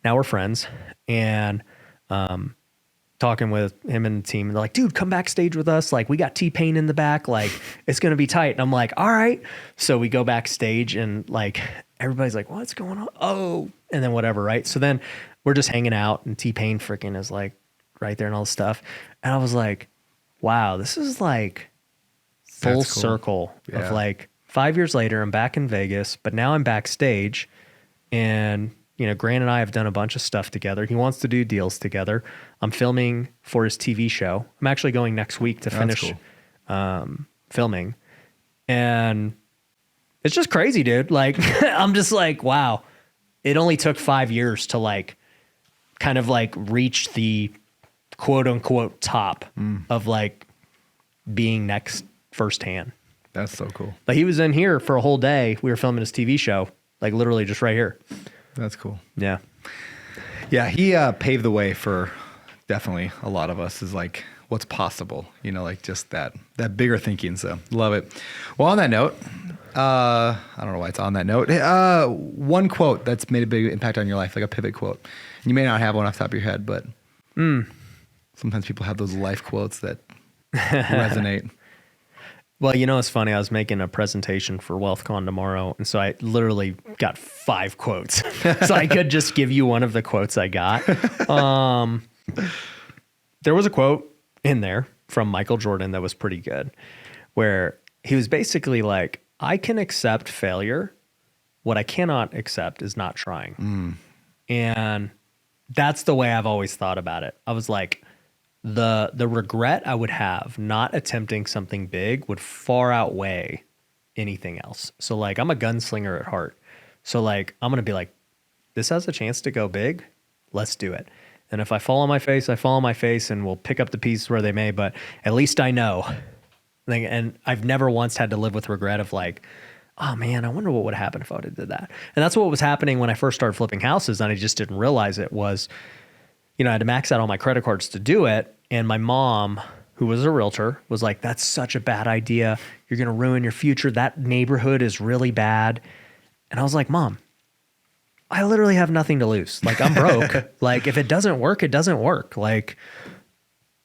Now we're friends and talking with him and the team. And they're like, dude, come backstage with us. Like, we got T-Pain in the back. Like, it's going to be tight. And I'm like, all right. So we go backstage and like, everybody's like, what's going on? Oh, and then whatever, right? So then we're just hanging out and T-Pain freaking is like right there and all this stuff. And I was like, wow, this is like full circle of like 5 years later, I'm back in Vegas, but now I'm backstage and, you know, Grant and I have done a bunch of stuff together. He wants to do deals together. I'm filming for his TV show. I'm actually going next week to finish filming. And it's just crazy, dude. Like, I'm just like, wow, it only took 5 years to like, kind of like reach the quote unquote top of like being next firsthand. That's so cool. But he was in here for a whole day. We were filming his TV show, like literally just right here. That's cool. Yeah. Yeah. He paved the way for definitely a lot of us is like what's possible, you know, like just that bigger thinking. So love it. Well, on that note, I don't know why it's on that note. One quote that's made a big impact on your life, like a pivot quote. You may not have one off the top of your head, but sometimes people have those life quotes that resonate. Well, you know, it's funny. I was making a presentation for WealthCon tomorrow. And so I literally got 5 quotes. So I could just give you one of the quotes I got. There was a quote in there from Michael Jordan that was pretty good, where he was basically like, I can accept failure. What I cannot accept is not trying. And that's the way I've always thought about it. I was like, the regret I would have not attempting something big would far outweigh anything else. So like, I'm a gunslinger at heart. So like, I'm going to be like, this has a chance to go big. Let's do it. And if I fall on my face, I fall on my face, and we'll pick up the pieces where they may, but at least I know. And I've never once had to live with regret of like, oh man, I wonder what would happen if I would have did that. And that's what was happening when I first started flipping houses, and I just didn't realize it was, you know, I had to max out all my credit cards to do it. And my mom, who was a realtor, was like, that's such a bad idea. You're going to ruin your future. That neighborhood is really bad. And I was like, Mom, I literally have nothing to lose. Like, I'm broke. Like, if it doesn't work, it doesn't work. Like,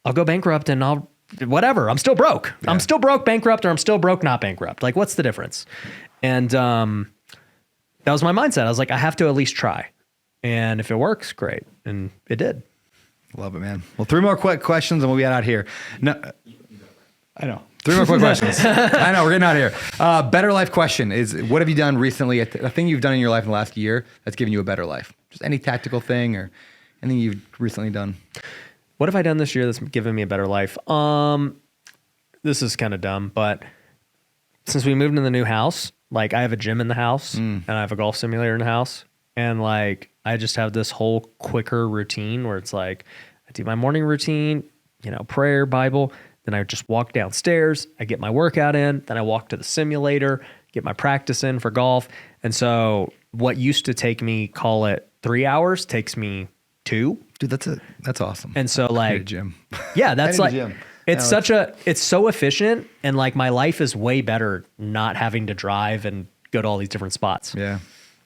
I'll go bankrupt and I'll, whatever. I'm still broke. Yeah. I'm still broke, bankrupt, or I'm still broke, not bankrupt. Like, what's the difference? And that was my mindset. I was like, I have to at least try. And if it works, great. And it did. Love it, man. Well, 3 more quick questions and we'll be out here. No, I know. 3 more quick questions. I know, we're getting out of here. Better life question is, what have you done recently, a thing you've done in your life in the last year that's given you a better life? Just any tactical thing or anything you've recently done. What have I done this year that's given me a better life? This is kind of dumb, but since we moved into the new house, like I have a gym in the house and I have a golf simulator in the house. And like, I just have this whole quicker routine where it's like, I do my morning routine, you know, prayer, Bible. Then I just walk downstairs, I get my workout in, then I walk to the simulator, get my practice in for golf. And so what used to take me, call it 3 hours, takes me 2. Dude, that's awesome. And so like, I need a gym. Yeah, that's like, gym. it's it's so efficient. And like my life is way better not having to drive and go to all these different spots. Yeah.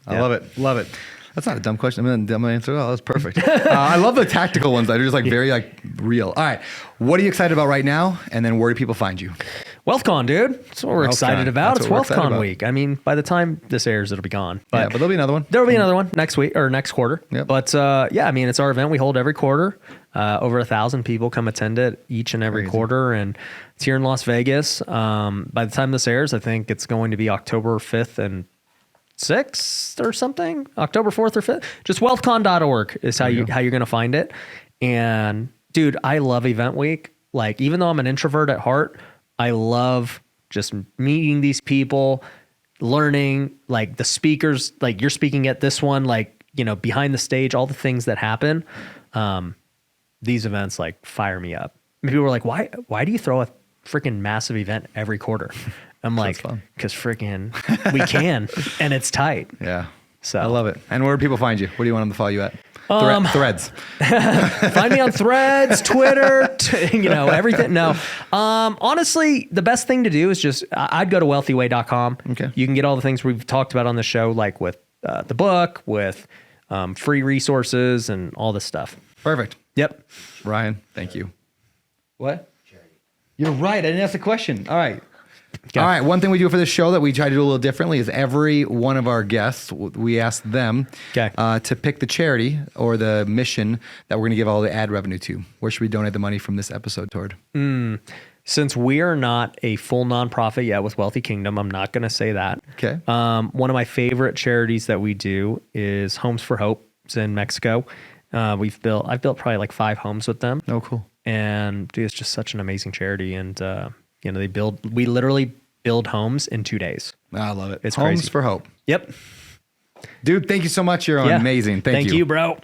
I love it. Love it. That's not a dumb question. I'm gonna answer. Oh, that's perfect. I love the tactical ones. They're just like very like real. All right. What are you excited about right now? And then where do people find you? WealthCon, dude. That's what we're excited about. That's it's what we're excited WealthCon about. week. I mean, by the time this airs, it'll be gone. But there'll be another one. There'll be another one next week or next quarter. Yep. But yeah, I mean, it's our event we hold every quarter. Over 1,000 people come attend it each and every quarter, and it's here in Las Vegas. By the time this airs, I think it's going to be October 5th and 6th or something. October 4th or 5th. Just wealthcon.org is how you're going to find it. And dude, I love event week. Like, even though I'm an introvert at heart, I love just meeting these people, learning, like the speakers, like you're speaking at this one, like, you know, behind the stage, all the things that happen. These events like fire me up. People were like, why do you throw a freaking massive event every quarter? I'm like, because freaking we can, and it's tight. Yeah. So I love it. And where do people find you? Where do you want them to follow you at? Threads. Find me on Threads, Twitter, you know, everything. No, honestly, the best thing to do is just, I'd go to wealthyway.com. Okay. You can get all the things we've talked about on the show, like with the book, with free resources and all this stuff. Perfect. Yep. Ryan, thank you. What? You're right. I didn't ask the question. All right. Okay. All right. One thing we do for this show that we try to do a little differently is every one of our guests, we ask them to pick the charity or the mission that we're going to give all the ad revenue to. Where should we donate the money from this episode toward? Since we are not a full nonprofit yet with Wealthy Kingdom, I'm not going to say that. Okay. One of my favorite charities that we do is Homes for Hope. It's in Mexico. I've built probably like 5 homes with them. Oh, cool. And dude, it's just such an amazing charity. And, you know, we literally build homes in 2 days. I love it. It's Homes crazy. for Hope. Yep. Dude, thank you so much. You're amazing. Thank you. Thank you, bro.